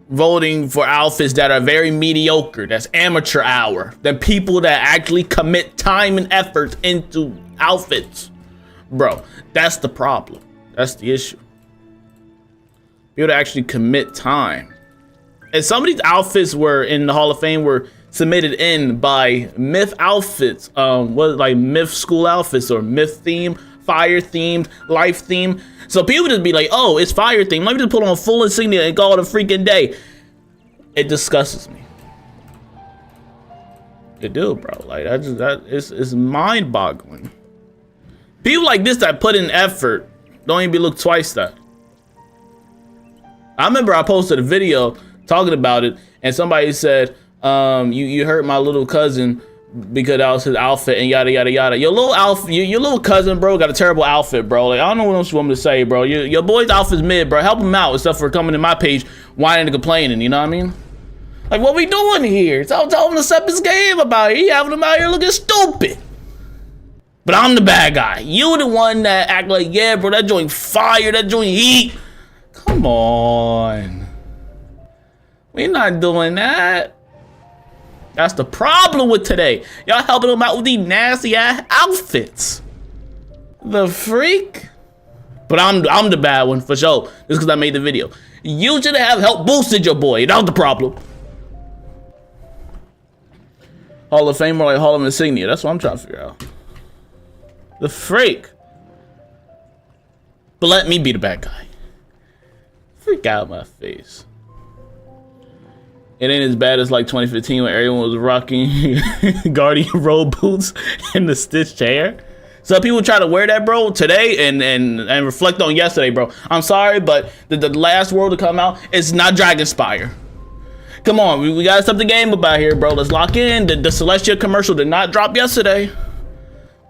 voting for outfits that are very mediocre. That's amateur hour. The people that actually commit time and effort into outfits. Bro, that's the problem. That's the issue. People that actually commit time. And some of these outfits were in the Hall of Fame were submitted in by Myth outfits. Like Myth school outfits or Myth theme, fire themed, life themed. So people just be like, oh, it's fire themed. Let me just put on full insignia and call it a freaking day. It disgusts me. It do, bro. Like it's mind boggling. People like this that put in effort don't even be looked twice at. I remember I posted a video talking about it, and somebody said, you hurt my little cousin because that was his outfit and yada yada yada. Your little cousin, bro, got a terrible outfit, bro. Like, I don't know what else you want me to say, bro. Your boy's outfit's mid, bro. Help him out, except for coming to my page whining and complaining, you know what I mean? Like, what we doing here? Tell him to step his game about it. He having him out here looking stupid. But I'm the bad guy. You the one that act like, yeah, bro, that joint fire, that joint heat. Come on. We're not doing that. That's the problem with today. Y'all helping them out with these nasty ass outfits. The freak. But I'm the bad one for sure. Just because I made the video. You should have helped boosted your boy. That was the problem. Hall of Fame or like Hall of Insignia. That's what I'm trying to figure out. The freak. But let me be the bad guy. Freak out my face. It ain't as bad as like 2015 when everyone was rocking Guardian road boots and the stitched hair. So people try to wear that, bro, today and reflect on yesterday, bro. I'm sorry, but the last world to come out is not Dragonspire. Come on, we gotta step the game up out here, bro. Let's lock in. The Celestia commercial did not drop yesterday.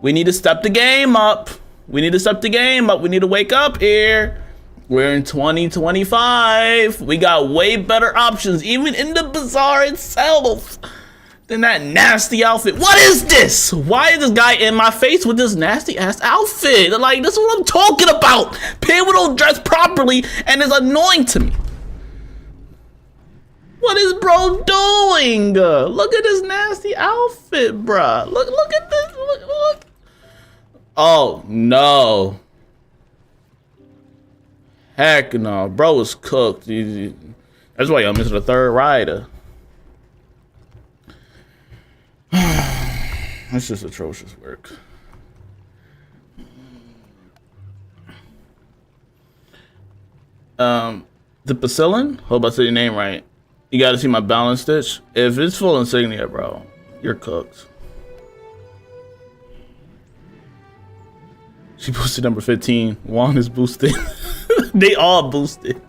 We need to step the game up. We need to step the game up. We need to wake up here. We're in 2025. We got way better options, even in the bazaar itself, than that nasty outfit. What is this? Why is this guy in my face with this nasty ass outfit? Like, this is what I'm talking about. People don't dress properly and it's annoying to me. What is bro doing? Look at this nasty outfit, bruh. Look at this. Look. Oh, no. Heck no. Bro was cooked. That's why y'all missing the third rider. That's just atrocious work. The Bacillin? Hope I said your name right. You gotta see my balance stitch. If it's full insignia, bro, you're cooked. She boosted number 15. Juan is boosted. They all boosted.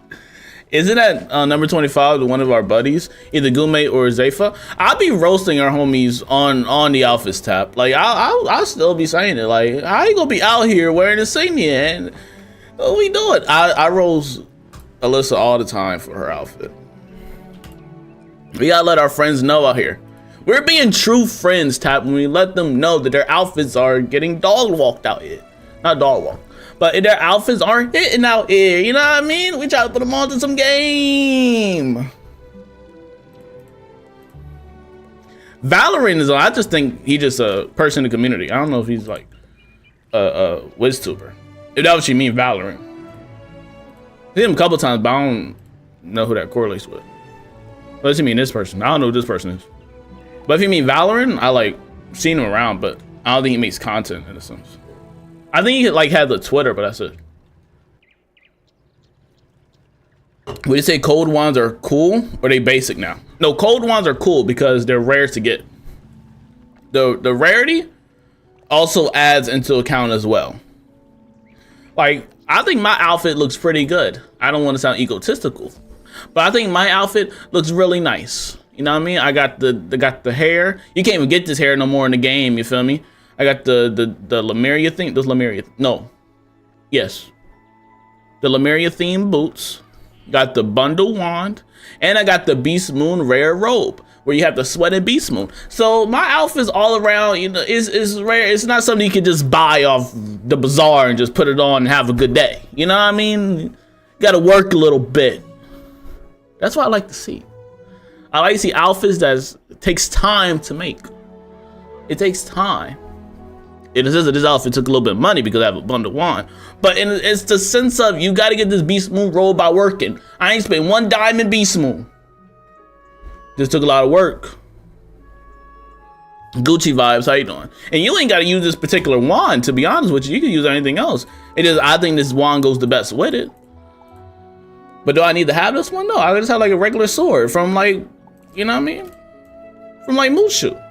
Isn't that number 25 to one of our buddies, either Gume or Zepha? I'll be roasting our homies on the outfits tab. Like I'll still be saying it. Like, how you gonna be out here wearing insignia? And what we doing? I roast Alyssa all the time for her outfit. We gotta let our friends know out here. We're being true friends, Tap, when we let them know that their outfits are getting dog walked out here. Not dog walked, but their outfits aren't hitting out here. You know what I mean? We try to put them onto some game. Valorant is on. I just think he's just a person in the community. I don't know if he's like a WizTuber. If that's what you mean, Valorant. I've seen him a couple times, but I don't know who that correlates with. What does he mean, this person? I don't know who this person is. But if you mean Valorant, I like seen him around, but I don't think he makes content in a sense. I think he like had the Twitter, but that's it. Would you say cold wands are cool or are they basic now? No, cold wands are cool because they're rare to get. The rarity also adds into account as well. Like, I think my outfit looks pretty good. I don't want to sound egotistical, but I think my outfit looks really nice. You know what I mean? I got the hair. You can't even get this hair no more in the game, you feel me? I got the Lemuria thing. Those Lemuria, no. Yes. The Lemuria themed boots. Got the bundle wand. And I got the Beast Moon rare robe, where you have the sweated Beast Moon. So my outfit's all around, you know, is rare. It's not something you can just buy off the bazaar and just put it on and have a good day. You know what I mean? You gotta work a little bit. That's what I like to see. I like to see outfits that takes time to make. It takes time. It says that this outfit took a little bit of money because I have a bundle wand, but it's the sense of you got to get this Beast Moon robe by working. I ain't spent one dime in Beast Moon. Just took a lot of work. Gucci vibes, how you doing? And you ain't got to use this particular wand, to be honest with you. You can use anything else. It is, I think this wand goes the best with it. But do I need to have this one? No, I just have like a regular sword from like, you know what I mean? From like Mushu.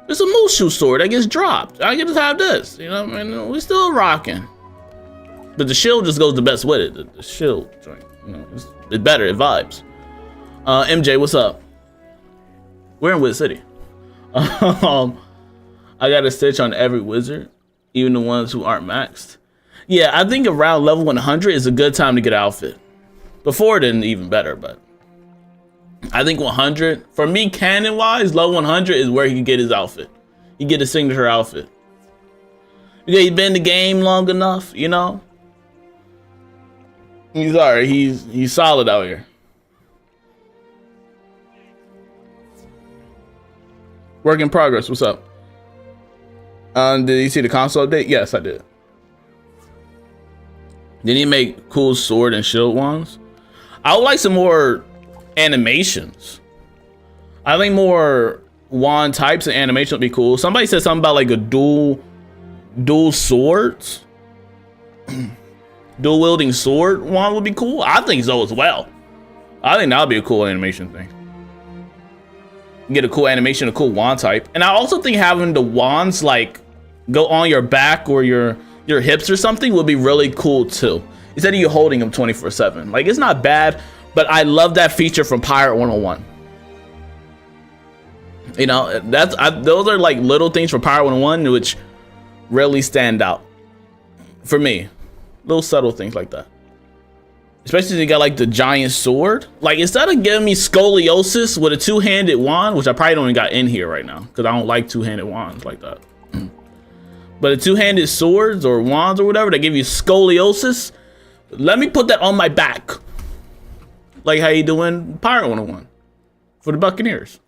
It's a Mushu sword that gets dropped. I can just have this, you know what I mean? We're still rocking. But the shield just goes the best with it. The shield joint, you know, it's better, it vibes. MJ, what's up? We're in Wizard City. I got a stitch on every wizard, even the ones who aren't maxed. Yeah, I think around level 100 is a good time to get an outfit. Before then, even better, but I think 100, for me, canon-wise, level 100 is where he can get his outfit. He get his signature outfit. He's been in the game long enough, you know. He's alright. He's solid out here. Work in progress. What's up? Did you see the console update? Yes, I did. Did he make cool sword and shield wands? I would like some more animations. I think more wand types and animation would be cool. Somebody said something about like a dual swords. Dual wielding sword wand would be cool. I think so as well. I think that would be a cool animation thing. Get a cool animation, a cool wand type. And I also think having the wands like go on your back or your hips or something would be really cool too. Instead of you holding them 24/7. Like, it's not bad, but I love that feature from Pirate 101. You know, those are like little things from Pirate 101 which really stand out for me. Little subtle things like that. Especially if you got like the giant sword. Like, instead of giving me scoliosis with a two-handed wand, which I probably don't even got in here right now because I don't like two-handed wands like that. But a two-handed swords or wands or whatever that give you scoliosis, let me put that on my back. Like how you doing Pirate 101 for the Buccaneers.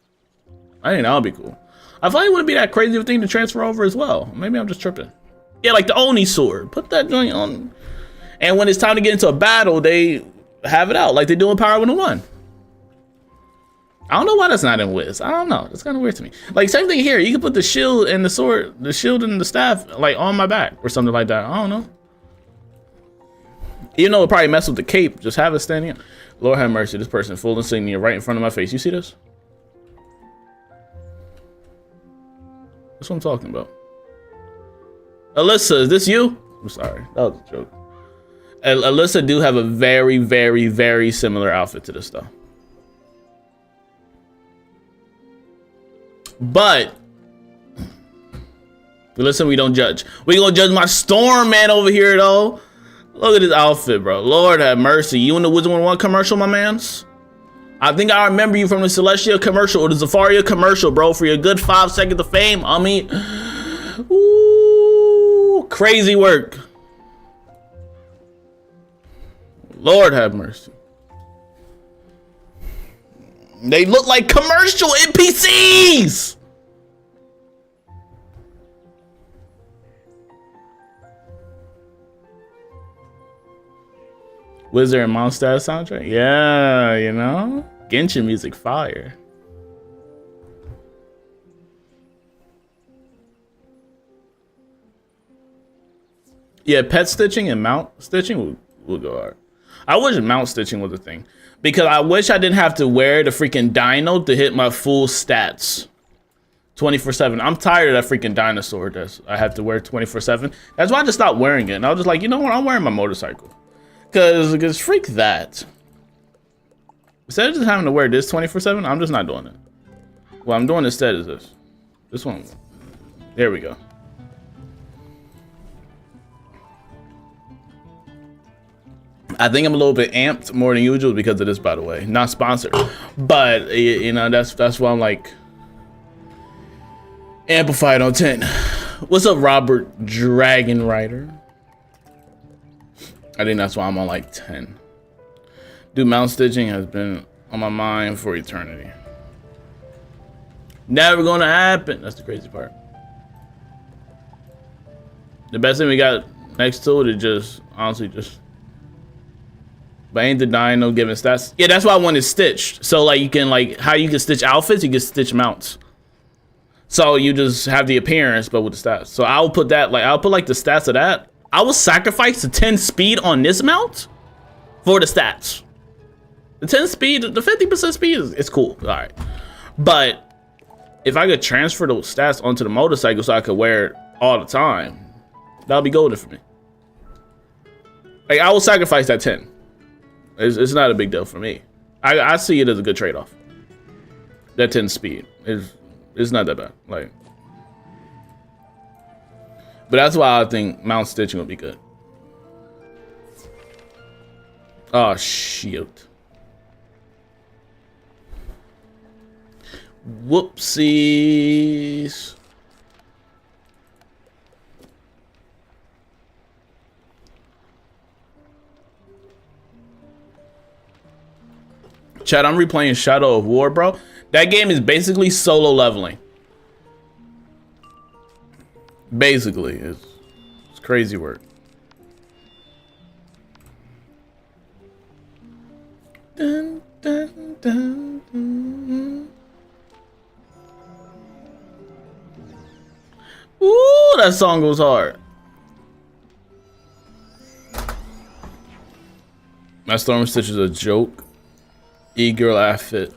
I think that would be cool. I thought it wouldn't be that crazy of a thing to transfer over as well. Maybe I'm just tripping. Yeah, like the Oni sword. Put that joint on. And when it's time to get into a battle, they have it out like they do in Pirate 101. I don't know why that's not in Wiz. I don't know. That's kind of weird to me. Like, same thing here. You can put the shield and the sword, the shield and the staff, like on my back or something like that. I don't know. You know, it probably mess with the cape. Just have it standing up. Lord have mercy. This person full insignia right in front of my face. You see this? That's what I'm talking about. Alyssa, is this you? I'm sorry. That was a joke. Alyssa do have a very, very, very similar outfit to this though. But listen, we don't judge. We gonna judge my storm man over here though. Look at this outfit, bro. Lord have mercy. You in the Wizard101 commercial, my mans? I think I remember you from the Celestia commercial or the Zafaria commercial, bro, for your good 5 seconds of fame. I mean, ooh, crazy work. Lord have mercy. They look like commercial NPCs. Wizard and Monster soundtrack? Yeah, you know? Genshin music fire. Yeah, pet stitching and mount stitching will go hard. I wish mount stitching was a thing. Because I wish I didn't have to wear the freaking dino to hit my full stats 24/7. I'm tired of that freaking dinosaur that I have to wear 24/7. That's why I just stopped wearing it. And I was just like, you know what? I'm wearing my motorcycle. Because freak that. Instead of just having to wear this 24/7, I'm just not doing it. What I'm doing instead is this. This one. There we go. I think I'm a little bit amped more than usual because of this, by the way. Not sponsored. But, you know, that's why I'm like amplified on 10. What's up, Robert Dragon Rider? I think that's why I'm on like 10. Dude, mount stitching has been on my mind for eternity. Never gonna happen. That's the crazy part. The best thing we got next to it is just, honestly, just, but ain't denying no given stats. Yeah, that's why I wanted stitched. So like you can, like how you can stitch outfits, you can stitch mounts. So you just have the appearance, but with the stats. So I'll put that, like I'll put like the stats of that. I will sacrifice the 10 speed on this mount for the stats. The 10 speed, the 50% speed is cool. All right. But if I could transfer those stats onto the motorcycle so I could wear it all the time, that'll be golden for me. Like I will sacrifice that 10. It's not a big deal for me. I see it as a good trade-off. That 10 speed it's not that bad. Like, but that's why I think mount stitching would be good. Oh shoot. Whoopsies. Chat, I'm replaying Shadow of War, bro. That game is basically solo leveling. Basically, it's crazy work. Dun, dun, dun, dun. Ooh, that song goes hard. My Storm Stitch is a joke. E-girl outfit.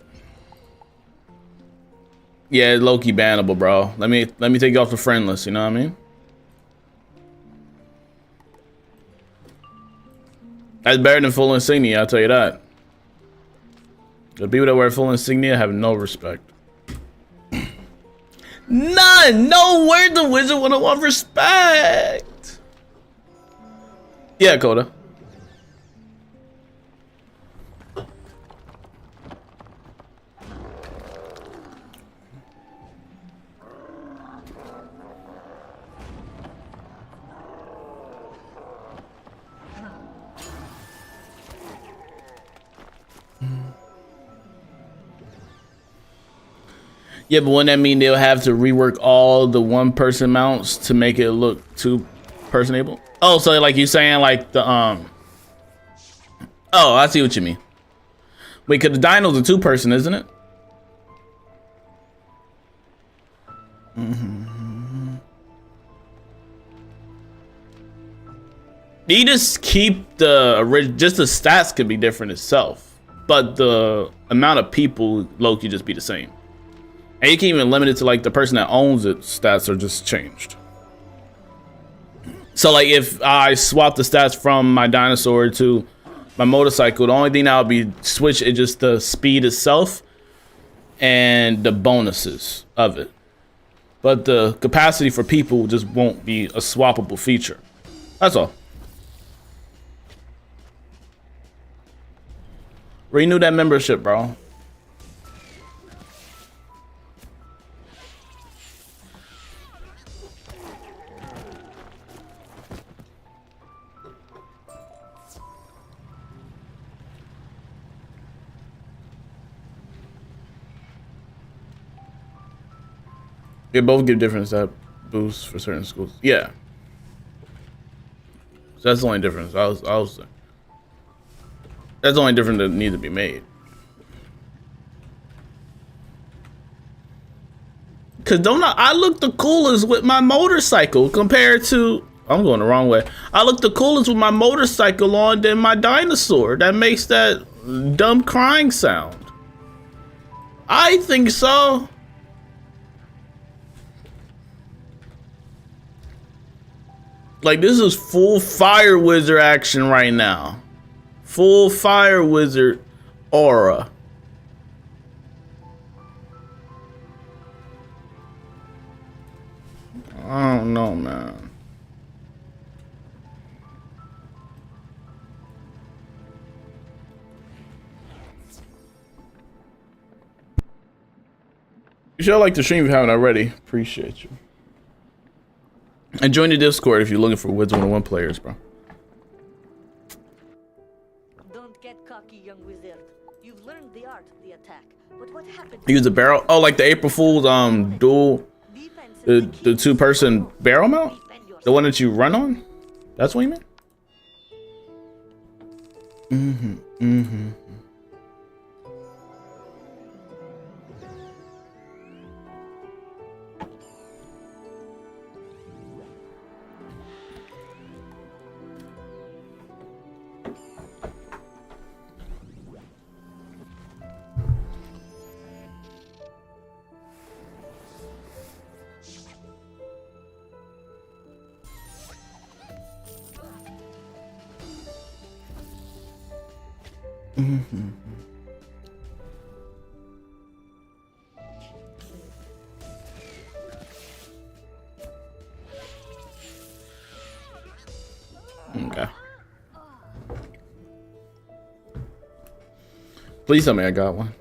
Yeah, low-key bannable, bro. Let me take you off the friend list, you know what I mean? That's better than full insignia, I'll tell you that. The people that wear full insignia have no respect. None! No, where's the Wizard101 respect? Yeah, Coda. Yeah, but wouldn't that mean they'll have to rework all the one-person mounts to make it look two-personable? Oh, so like you're saying like the Oh, I see what you mean. Wait, cause the Dino's a two-person, isn't it? You just keep the original. Just the stats could be different itself, but the amount of people low-key just be the same. And you can even limit it to like the person that owns it. Stats are just changed. So like if I swap the stats from my dinosaur to my motorcycle, the only thing that would be switched is just the speed itself and the bonuses of it. But the capacity for people just won't be a swappable feature. That's all. Renew that membership, bro. They both give different stat boosts for certain schools. Yeah. So that's the only difference. I was saying. That's the only difference that needs to be made. Cause I look the coolest with my motorcycle compared to, I'm going the wrong way. I look the coolest with my motorcycle on than my dinosaur that makes that dumb crying sound. I think so. Like this is full fire wizard action right now. Full fire wizard aura. I don't know, man. You should like the stream if you haven't already. Appreciate you. And join the Discord if you're looking for Wizard101 players, bro. Don't get cocky, young wizard. You've learned the art of the attack. But what happened? Use a barrel. Oh, like the April Fool's dual, the two-person barrel mount, the one that you run on. That's what you mean. Okay. Please tell me I got one.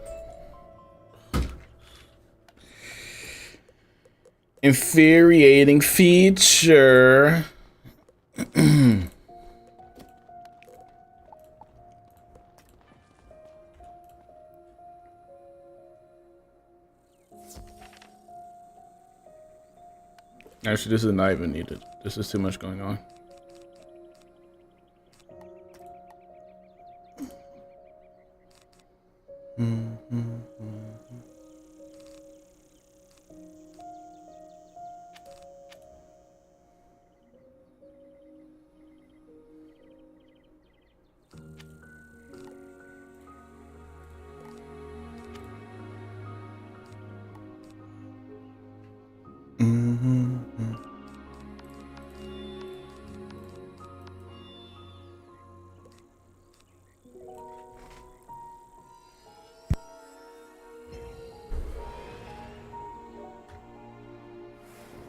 Infuriating feature. Actually, this is not even needed. This is too much going on.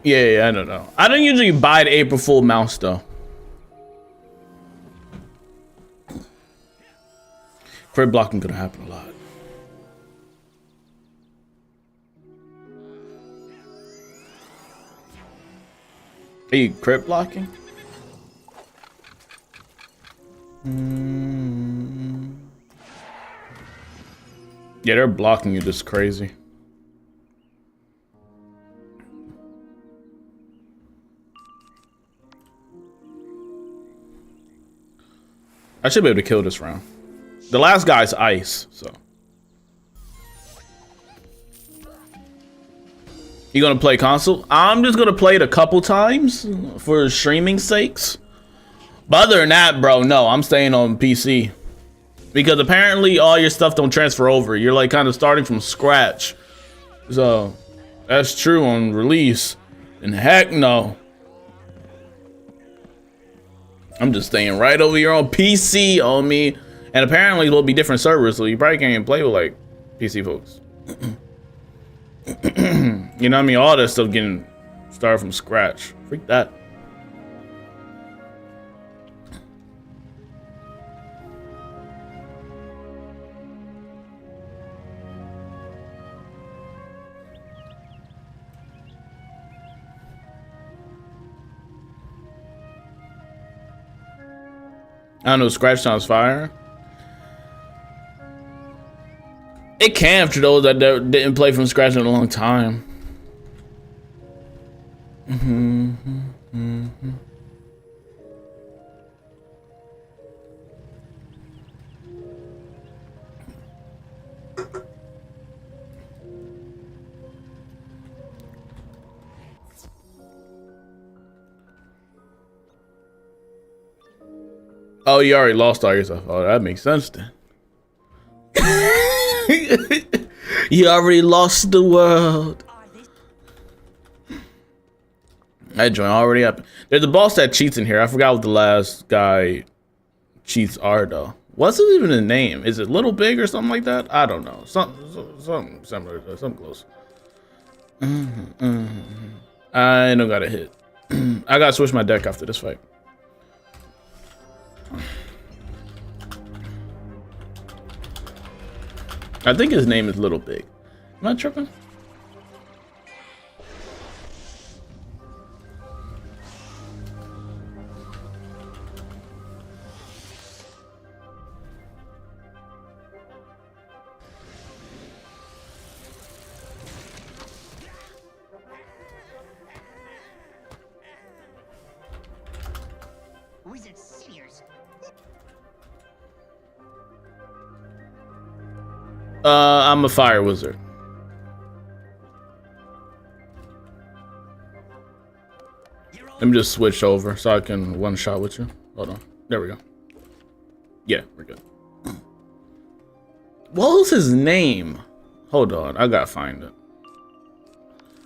Yeah, I don't know. I don't usually buy the April Fool mouse though. Crit blocking gonna happen a lot. Are you crit blocking? Yeah, they're blocking you just crazy. I should be able to kill this round. The last guy's ice, so. You gonna play console? I'm just gonna play it a couple times for streaming sakes. But other than that, bro, no, I'm staying on PC. Because apparently all your stuff don't transfer over. You're like kind of starting from scratch. So that's true on release. And heck no. I'm just staying right over here on PC on me. And apparently there'll be different servers, so you probably can't even play with like PC folks. You know what I mean? All that stuff getting started from scratch. Freak that. I don't know, Scratch sounds fire. It can for those that didn't play from scratch in a long time. Oh, you already lost all your stuff. Oh, that makes sense then. You already lost the world. That joint already up. There's a boss that cheats in here. I forgot what the last guy cheats are though. What's even the name? Is it Little Big or something like that? I don't know. Something similar to that. Something close. I don't got a hit. I gotta switch my deck after this fight. I think his name is Little Big. Am I tripping? I'm a fire wizard. Let me just switch over so I can one shot with you. Hold on. There we go. Yeah, we're good. What was his name? Hold on, I gotta find it.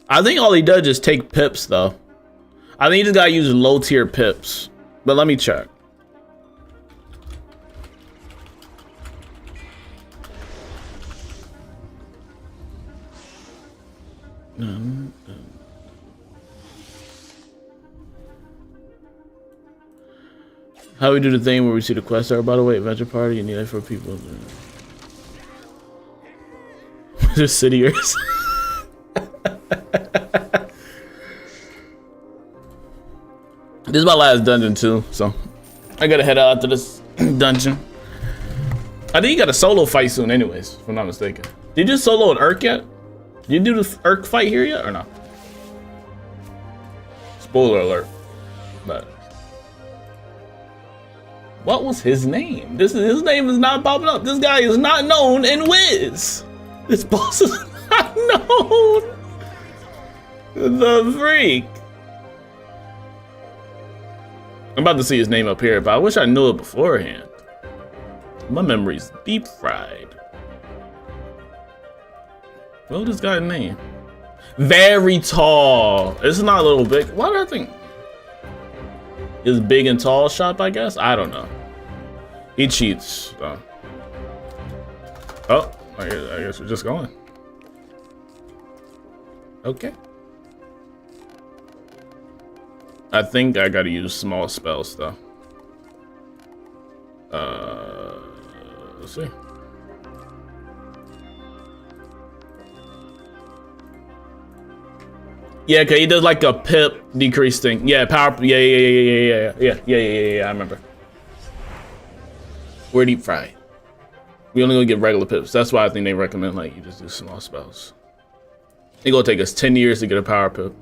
I think all he does is take pips though. I think he just gotta use low tier pips. But let me check. How we do the thing where we see the quest there? By the way, adventure party, you need it for people. Just cityers. This is my last dungeon too, so I gotta head out to this dungeon. I think you got a solo fight soon, anyways, if I'm not mistaken. Did you solo an Urk yet? Did you do the Urk fight here yet or not? Spoiler alert. But what was his name? His name is not popping up. This guy is not known in Wiz. This boss is not known. The freak. I'm about to see his name up here, but I wish I knew it beforehand. My memory's deep fried. What was this guy's name? Very tall. It's not a little big. Why do I think? Is big and tall shop, I guess? I don't know. He cheats. Oh, I guess we're just going. Okay. I think I gotta use small spells though. Let's see. Yeah, okay, he does like a pip decrease thing. Yeah, power. Yeah. I remember. We're deep fried. We only gonna get regular pips. That's why I think they recommend like you just do small spells. It's gonna take us 10 years to get a power pip.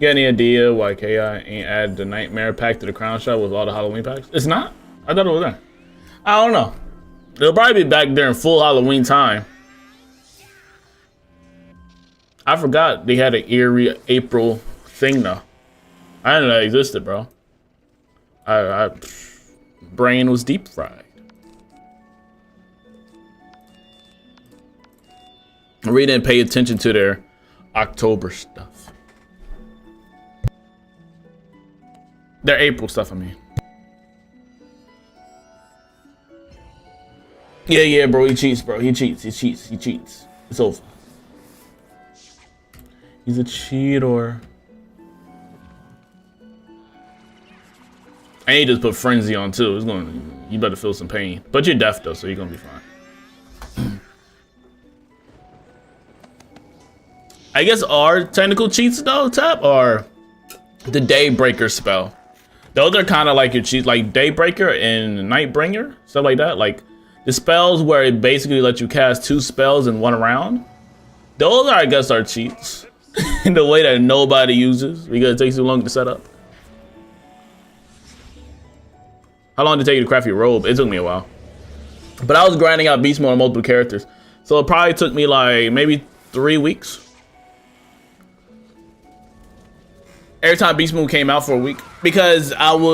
Got any idea why KI ain't add the Nightmare pack to the Crown Shop with all the Halloween packs? It's not? I thought it was there. I don't know. It'll probably be back during full Halloween time. I forgot they had an eerie April thing though. I didn't know that existed, bro. Brain was deep fried. I really didn't pay attention to their October stuff. Their April stuff, I mean. Yeah, bro, he cheats, bro. He cheats. It's over. He's a cheater. And he just put Frenzy on too. It's gonna, you better feel some pain. But you're deaf though, so you're gonna be fine. I guess our technical cheats though, Tap, are the Daybreaker spell. Those are kind of like your cheats, like Daybreaker and Nightbringer, stuff like that. Like the spells where it basically lets you cast 2 spells in 1 round. Those are, I guess, our cheats in the way that nobody uses because it takes too long to set up. How long did it take you to craft your robe? It took me a while, but I was grinding out beast mode on multiple characters, so it probably took me like maybe 3 weeks. Every time Beast Mode came out for a week, because I'll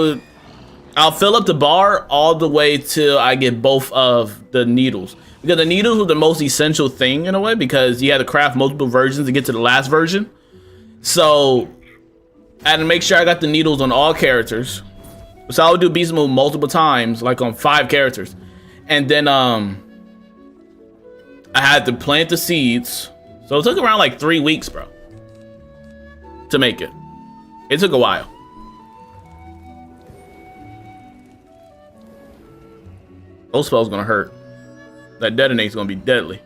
fill up the bar all the way till I get both of the needles, because the needles were the most essential thing in a way, because you had to craft multiple versions to get to the last version. So I had to make sure I got the needles on all characters. So I would do Beast Mode multiple times, like on 5 characters, and then I had to plant the seeds. So it took around like 3 weeks, bro, to make it. It took a while. Those spells gonna hurt. That detonate's gonna be deadly.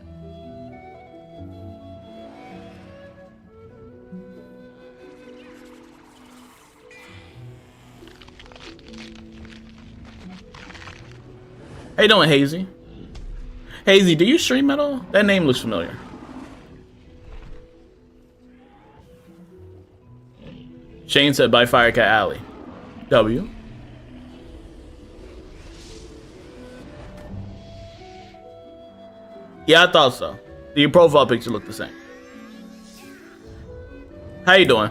How you doing, Hazy? Hazy, do you stream at all? That name looks familiar. Shane said by Firecat Alley. W. Yeah, I thought so. Your profile picture looked the same. How you doing?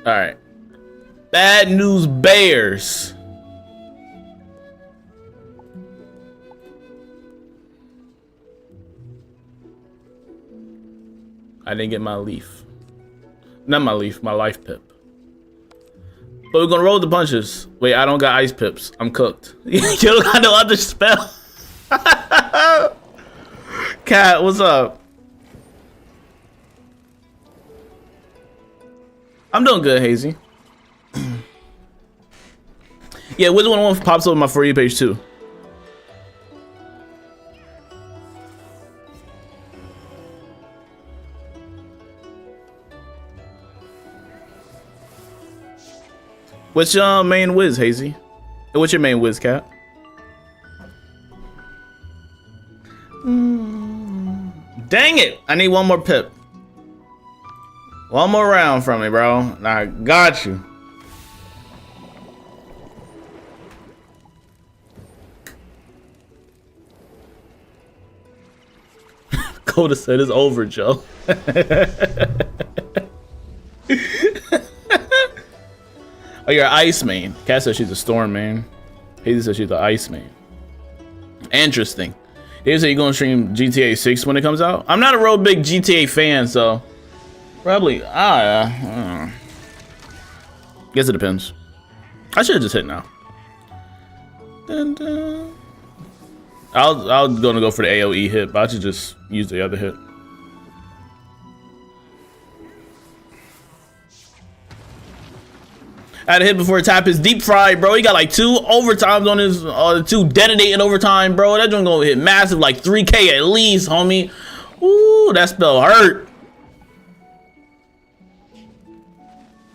All right. Bad news bears. I didn't get my leaf. Not my leaf, my life pip. But we're gonna roll the punches. Wait, I don't got ice pips. I'm cooked. You don't got no other spell. Cat, what's up? I'm doing good, Hazy. Yeah, Wizard101 pops up on my For You page too. What's your main Wiz, Hazy? What's your main Wiz, Cat? Dang it! I need one more pip. One more round from me, bro. I got you. Coda said it's over, Joe. Oh, you're an ice main. Cat said she's a storm main. Hazy said she's the ice main. Interesting. He said you're gonna stream GTA 6 when it comes out. I'm not a real big GTA fan, so probably. Guess it depends. I should have just hit now. Dun, dun. I was gonna go for the AOE hit, but I should just use the other hit. I had a hit before Tap is deep fried, bro. He got like 2 overtimes on his 2 detonating overtime, bro. That joint gonna hit massive, like 3K at least, homie. Ooh, that spell hurt.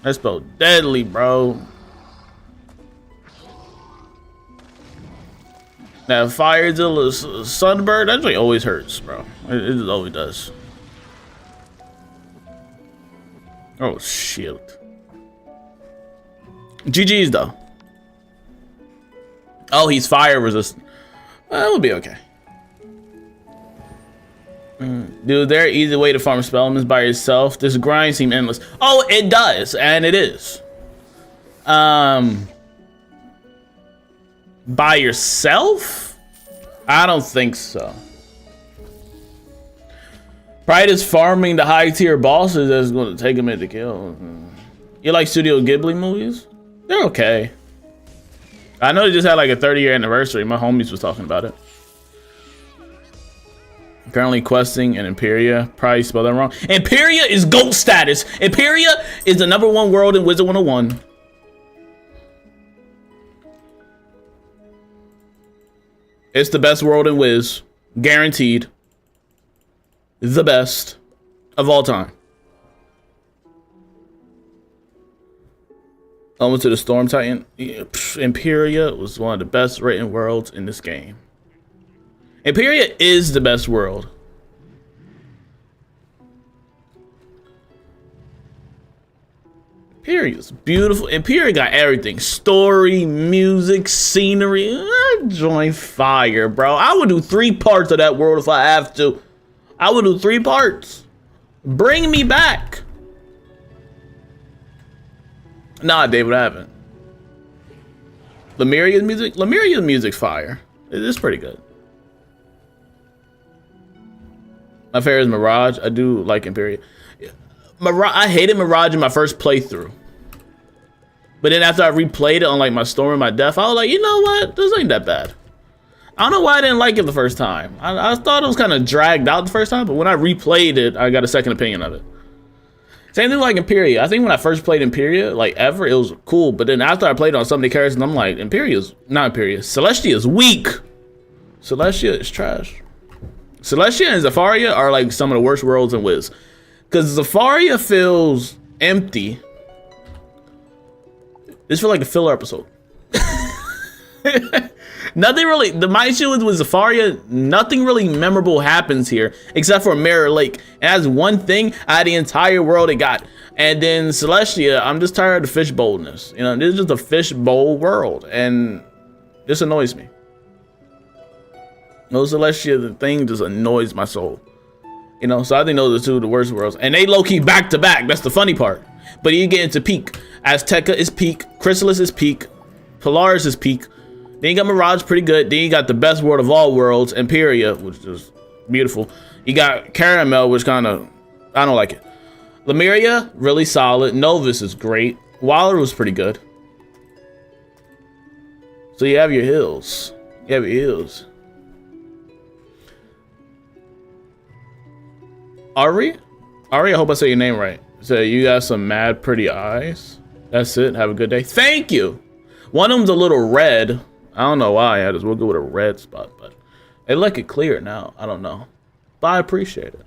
That spell deadly, bro. That fire till sunbird, that joint always hurts, bro. It just always does. Oh shit. GG's though. Oh, he's fire resistant. Well, it'll be okay. Dude, there easy way to farm spell elements by yourself. This grind seems endless. Oh, it does, and it is. By yourself? I don't think so. Probably just farming the high tier bosses that's going to take a minute to kill. You like Studio Ghibli movies? They're okay. I know they just had like a 30-year anniversary. My homies was talking about it. Currently questing in Imperia. Probably spelled that wrong. Imperia is GOAT status. Imperia is the #1 world in Wizard101. It's the best world in Wiz. Guaranteed. The best of all time. Almost to the Storm Titan. Yeah, Imperia was one of the best written worlds in this game. Imperia is the best world. Imperia's beautiful. Imperia got everything. Story, music, scenery. Join fire, bro. I would do 3 parts of that world if I have to. I would do 3 parts. Bring me back. Nah, David, I haven't. Lemuria's music? Lemuria's music's fire. It's pretty good. My favorite is Mirage. I do like Imperia. I hated Mirage in my first playthrough. But then after I replayed it on like my Storm and my Death, I was like, you know what? This ain't that bad. I don't know why I didn't like it the first time. I thought it was kind of dragged out the first time, but when I replayed it, I got a second opinion of it. Same thing like Imperia. I think when I first played Imperia, like ever, it was cool. But then after I played on so many characters, I'm like, not Imperia. Celestia is weak. Celestia is trash. Celestia and Zafaria are like some of the worst worlds in Wiz. Because Zafaria feels empty. This feels like a filler episode. Nothing really, my issue is with Zafaria, nothing really memorable happens here except for Mirror Lake. And that's one thing out of the entire world it got. And then Celestia, I'm just tired of the fishbowlness. You know, this is just a fishbowl world, and this annoys me. No, Celestia, the thing just annoys my soul. You know, so I think those are 2 of the worst worlds. And they low-key back-to-back, that's the funny part. But you get into peak. Azteca is peak, Chrysalis is peak, Polaris is peak. Then you got Mirage, pretty good. Then you got the best world of all worlds, Imperia, which is beautiful. You got Caramel, which kind of, I don't like it. Lemuria, really solid. Novus is great. Wallaru was pretty good. So you have your hills. You have your hills. Ari, I hope I say your name right. So you got some mad pretty eyes. That's it. Have a good day. Thank you. One of them's a little red. I don't know why I just will go with a red spot, but they look it clear now. I don't know, but I appreciate it.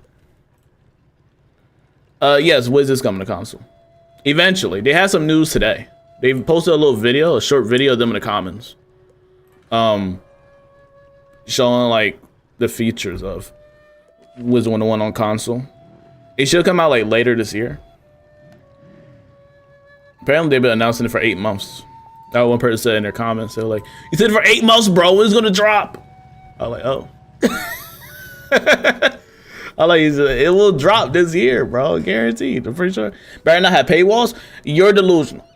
Yes, Wiz is coming to console. Eventually, they had some news today. They posted a little video, a short video of them in the comments. Showing like the features of Wizard101 on console. It should come out like later this year. Apparently they've been announcing it for 8 months. That one person said in their comments, they're like, "You said for 8 months, bro, it's gonna drop." I was like, oh. I like, it will drop this year, bro, guaranteed. I'm pretty sure. Better not have paywalls. You're delusional.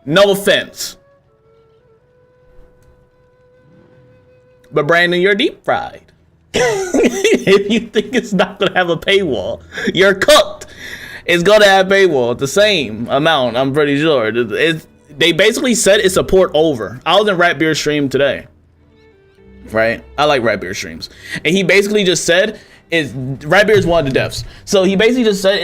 No offense. But Brandon, you're deep fried. If you think it's not gonna have a paywall, you're cooked. It's gonna have paywall, the same amount, I'm pretty sure. They basically said it's a port over. I was in Ratbeard's stream today, right? I like Ratbeard streams, and he basically just said Ratbeard's one of the devs, so he basically just said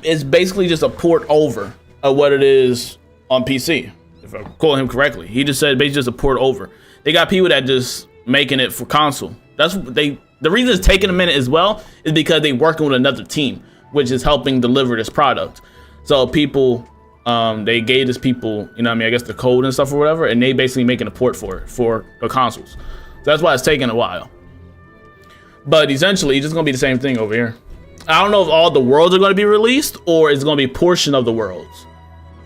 it's basically just a port over of what it is on PC. If I quote him correctly, he just said basically just a port over. They got people that just making it for console. That's what the reason it's taking a minute as well is because they working with another team, which is helping deliver this product. So people, they gave this people, you know what I mean, I guess the code and stuff or whatever, and they basically making a port for it, for the consoles. So that's why it's taking a while. But essentially, it's just gonna be the same thing over here. I don't know if all the worlds are gonna be released or it's gonna be a portion of the worlds.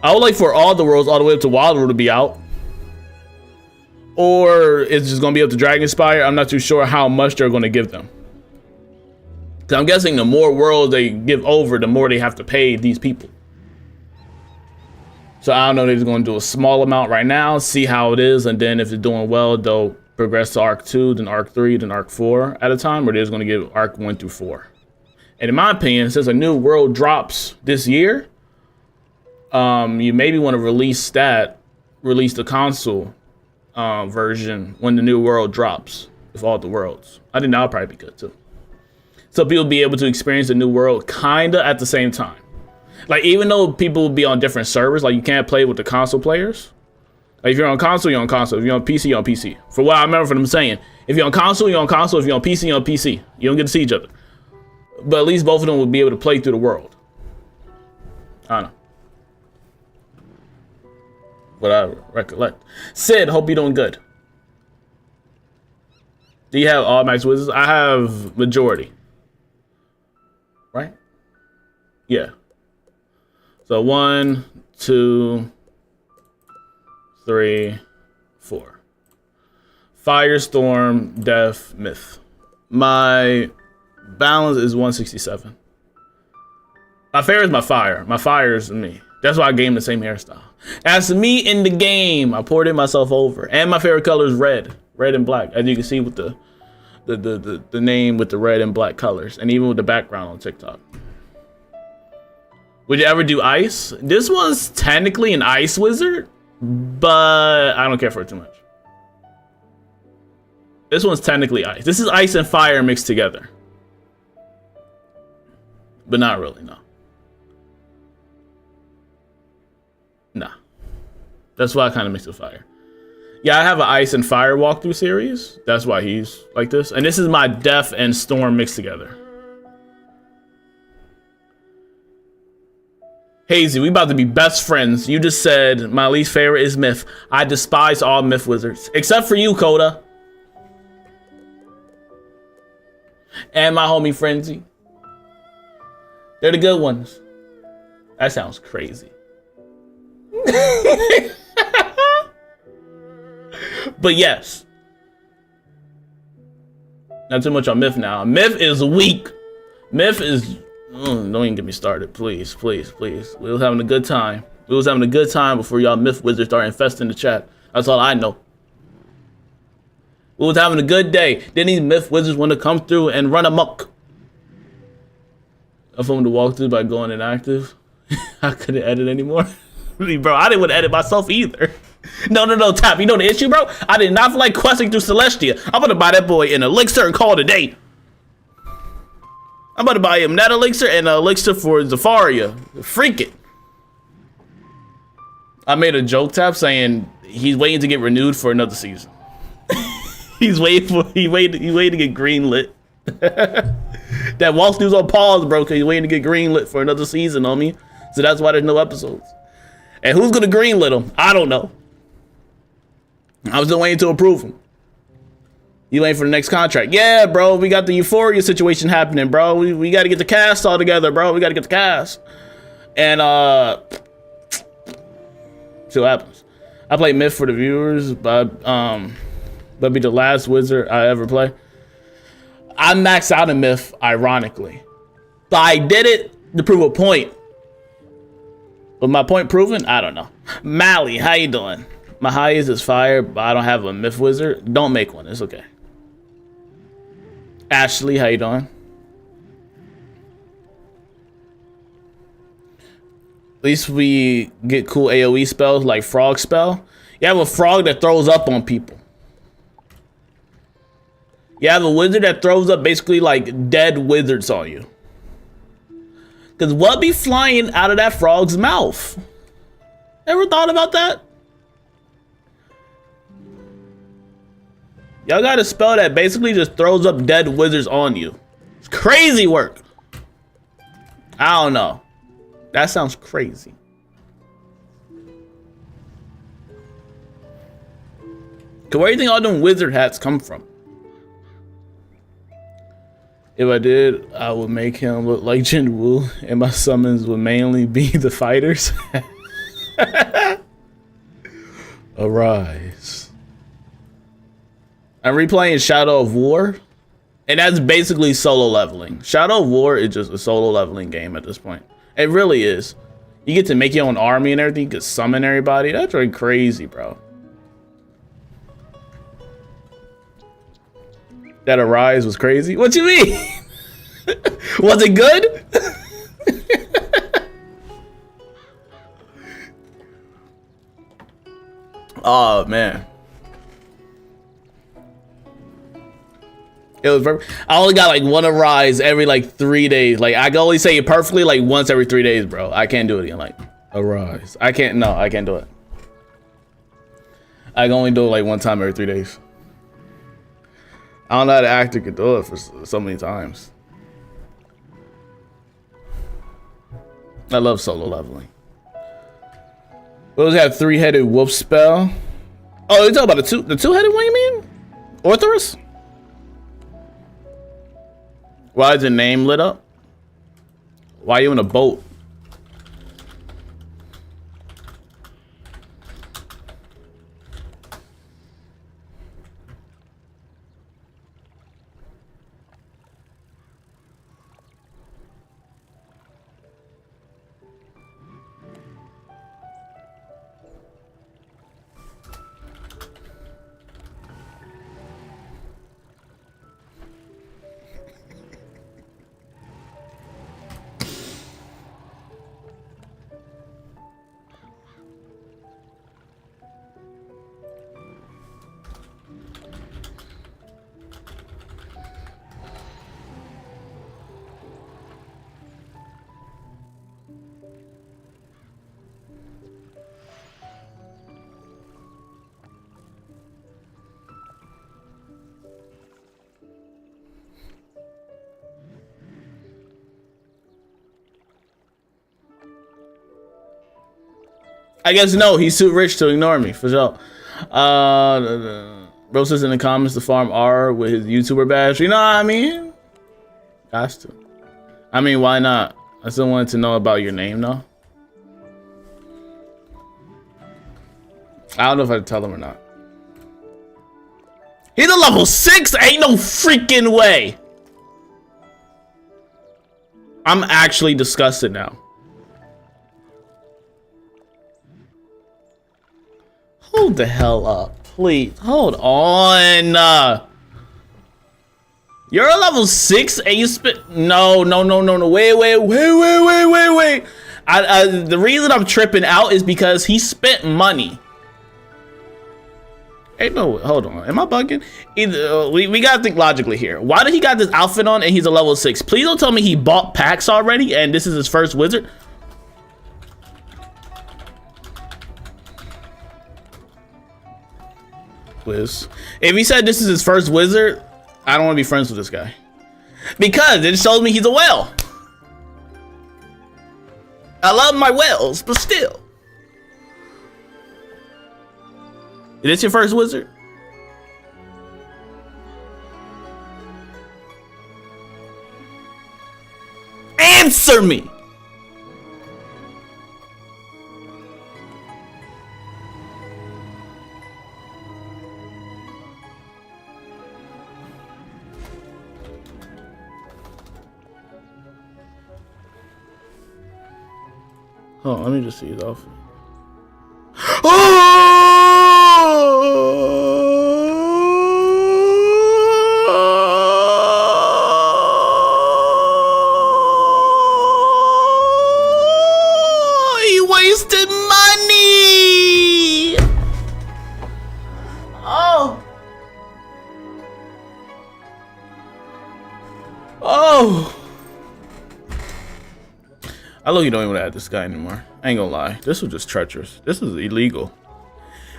I would like for all the worlds all the way up to Wallaru to be out. Or it's just gonna be up to Dragonspire. I'm not too sure how much they're gonna give them. Cause I'm guessing the more worlds they give over, the more they have to pay these people. So I don't know, they're just gonna do a small amount right now, see how it is, and then if it's doing well, they'll progress to Arc 2, then Arc 3, then Arc 4 at a time, or they're just gonna give Arc 1 through 4. And in my opinion, since a new world drops this year, you maybe wanna release the console version when the new world drops, with all the worlds. I think that'll probably be good too. So people be able to experience the new world kinda at the same time. Like even though people will be on different servers, like you can't play with the console players. Like if you're on console, you're on console. If you're on PC, you're on PC. For what I remember from them saying, if you're on console, you're on console. If you're on PC, you're on PC. You don't get to see each other. But at least both of them will be able to play through the world. I don't know. What I recollect. Sid, hope you're doing good. Do you have all max wizards? I have majority. Right? Yeah. So 1, 2, 3, 4. Firestorm, Death, Myth. My balance is 167. My favorite is my fire. My fire is me. That's why I gave him the same hairstyle. As me in the game, I poured in myself over. And my favorite color is red. Red and black. As you can see with the name with the red and black colors. And even with the background on TikTok. Would you ever do ice? This one's technically an ice wizard, but I don't care for it too much. This one's technically ice. This is ice and fire mixed together. But not really, no. Nah. That's why I kind of mix with fire. Yeah, I have an ice and fire walkthrough series. That's why he's like this. And this is my death and storm mixed together. Hazy, we about to be best friends. You just said my least favorite is myth. I despise all myth wizards. Except for you, Coda. And my homie Frenzy. They're the good ones. That sounds crazy. But yes. Not too much on Myth now. Myth is weak. Myth is... don't even get me started. Please, please, please. We was having a good time. We was having a good time before y'all Myth wizards started infesting the chat. That's all I know. We was having a good day. Then these Myth wizards want to come through and run amok. I filmed the walkthrough by going inactive. I couldn't edit anymore. Really, bro, I didn't want to edit myself either. No, Tap. You know the issue, bro? I did not feel like questing through Celestia. I'm gonna buy that boy an elixir and call it a day. I'm about to buy him that elixir and an elixir for Zafaria. Freak it. I made a joke, Tap, saying he's waiting to get renewed for another season. He's waiting to get greenlit. That walkthrough's on pause, bro, because he's waiting to get greenlit for another season on me. So that's why there's no episodes. And who's gonna greenlit them? I don't know. I was still waiting to approve them. You waiting for the next contract? Yeah, bro. We got the Euphoria situation happening, bro. We got to get the cast all together, bro. We got to get the cast. And see what happens. I play Myth for the viewers, but be the last wizard I ever play. I maxed out in Myth, ironically, but I did it to prove a point. But my point proven? I don't know. Mally, how you doing? My highest is fire, but I don't have a Myth wizard. Don't make one. It's okay. Ashley, how you doing? At least we get cool AoE spells like frog spell. You have a frog that throws up on people. You have a wizard that throws up basically like dead wizards on you. Cause what be flying out of that frog's mouth? Ever thought about that? Y'all got a spell that basically just throws up dead wizards on you. It's crazy work. I don't know. That sounds crazy. Cause where do you think all them wizard hats come from? If I did, I would make him look like Jin Woo, and my summons would mainly be the fighters. Arise. I'm replaying Shadow of War, and that's basically solo leveling. Shadow of War is just a solo leveling game at this point. It really is. You get to make your own army and everything. You can summon everybody. That's really crazy, bro. That Arise was crazy? What you mean? Was it good? Oh, man. It was perfect. I only got like one Arise every like 3 days. Like I can only say it perfectly like once every 3 days, bro. I can't do it again. Like Arise. I can't do it. I can only do it like one time every 3 days. I don't know how the actor could do it for so many times. I love solo leveling. What was that three-headed wolf spell? Oh, you talking about the two-headed one, you mean? Orthoris? Why is the name lit up? Why are you in a boat? I guess no, he's too rich to ignore me, for sure. Bro says in the comments to farm R with his YouTuber badge. You know what I mean? Has to. I mean, why not? I still wanted to know about your name, though. I don't know if I tell him or not. He's a level 6? Ain't no freaking way. I'm actually disgusted now. Hold the hell up, please. Hold on. You're a level 6 and you spit. No. Wait. The reason I'm tripping out is because he spent money. Hey, no, hold on. Am I bugging? Either we gotta think logically here. Why did he got this outfit on and he's a level 6? Please don't tell me he bought packs already and this is his first wizard. Wiz. If he said this is his first wizard, I don't want to be friends with this guy. Because it shows me he's a whale. I love my whales, but still. Is this your first wizard? Answer me! Oh, let me just see it off. Oh, he wasted money. Oh. Oh. I look, you don't even add this guy anymore. I ain't gonna lie. This was just treacherous. This is illegal.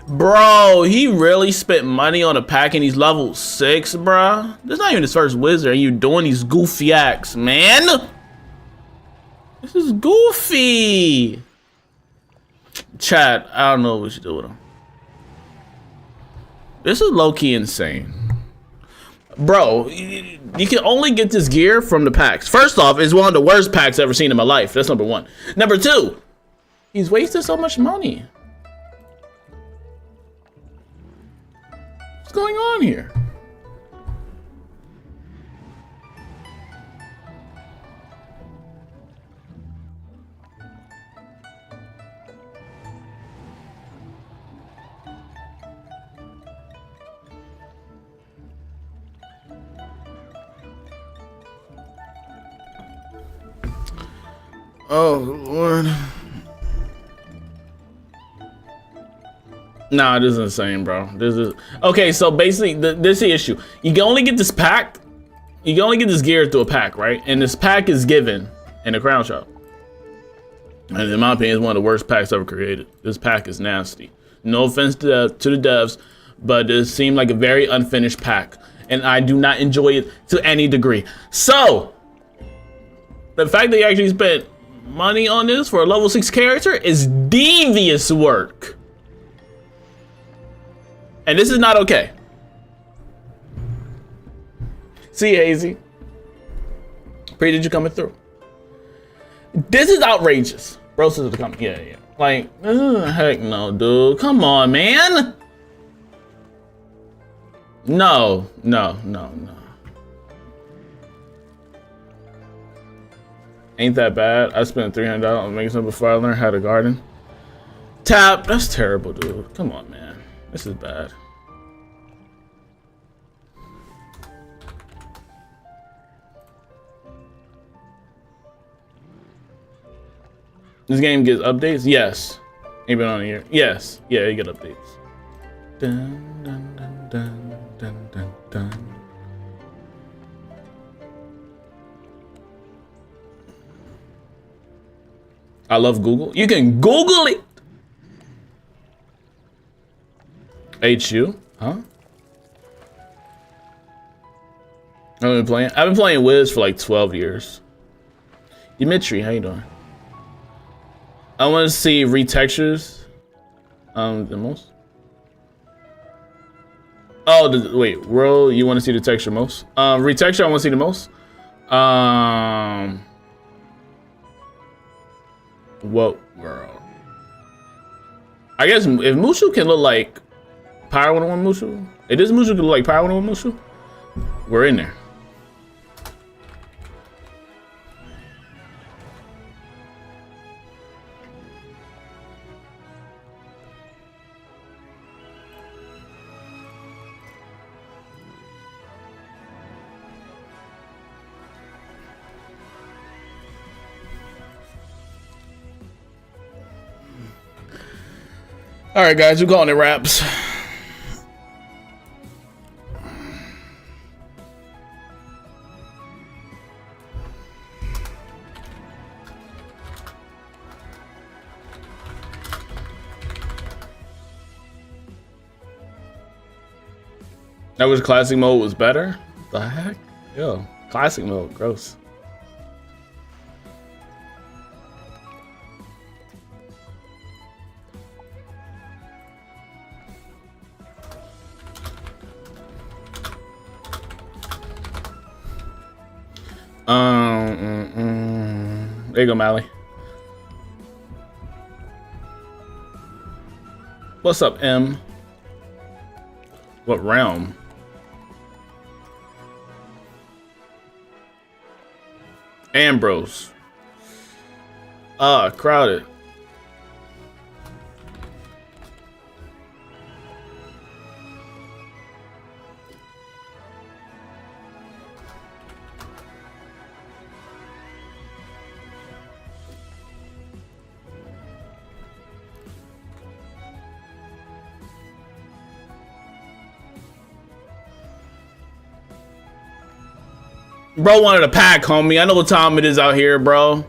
Bro, he really spent money on a pack and he's level 6, bro. This is not even his first wizard and you're doing these goofy acts, man. This is goofy. Chat, I don't know what we should do with him. This is low-key insane. Bro, you can only get this gear from the packs. First off, it's one of the worst packs I've ever seen in my life. That's number one. Number two, he's wasted so much money. What's going on here? Oh, Lord. Nah, this is insane, bro. This is... Okay, so basically, this is the issue. You can only get this pack. You can only get this gear through a pack, right? And this pack is given in a crown shop. And in my opinion, it's one of the worst packs ever created. This pack is nasty. No offense to the devs, but it seemed like a very unfinished pack. And I do not enjoy it to any degree. So, the fact that you actually spent money on this for a level 6 character is devious work. And this is not okay. See you, Hazy. Appreciate you coming through. This is outrageous. Bro says to come. Yeah, yeah. Like, heck no, dude. Come on, man. No. Ain't that bad? I spent $300 on making something before I learned how to garden. Tap, that's terrible, dude. Come on, man. This is bad. This game gets updates? Yes. Ain't been on a year. Yes. Yeah, you get updates. Dun, dun, dun, dun, dun, dun, dun. I love Google. You can Google it. HU, huh? I've been playing Wiz for like 12 years. Dimitri, how you doing? I want to see retextures. The most. Oh, wait, world. You want to see the texture most? Retexture. I want to see the most. What world? I guess if Mushu can look like Power 101 Mushu, if this Mushu can look like Power 101 Mushu, we're in there. All right, guys, we're calling it wraps. That was classic mode was better? The heck? Yo, classic mode, gross. There you go, Mally. What's up, M? What realm? Ambrose. Crowded. Bro wanted a pack, homie. I know what time it is out here, bro.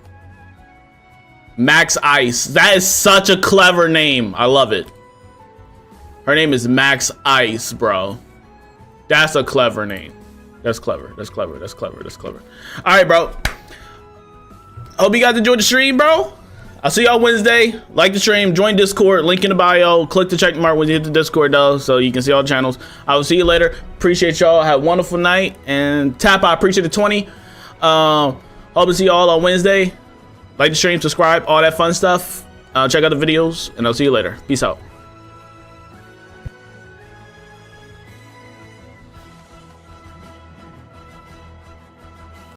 Max Ice. That is such a clever name. I love it. Her name is Max Ice, bro. That's a clever name. That's clever. That's clever. That's clever. That's clever. All right, bro. Hope you guys enjoyed the stream, bro. I'll see y'all Wednesday. Like the stream. Join Discord. Link in the bio. Click the check mark when you hit the Discord, though, so you can see all the channels. I will see you later. Appreciate y'all. Have a wonderful night. And Tap, I appreciate the 20. Hope to see y'all on Wednesday. Like the stream, subscribe, all that fun stuff. Check out the videos, and I'll see you later. Peace out.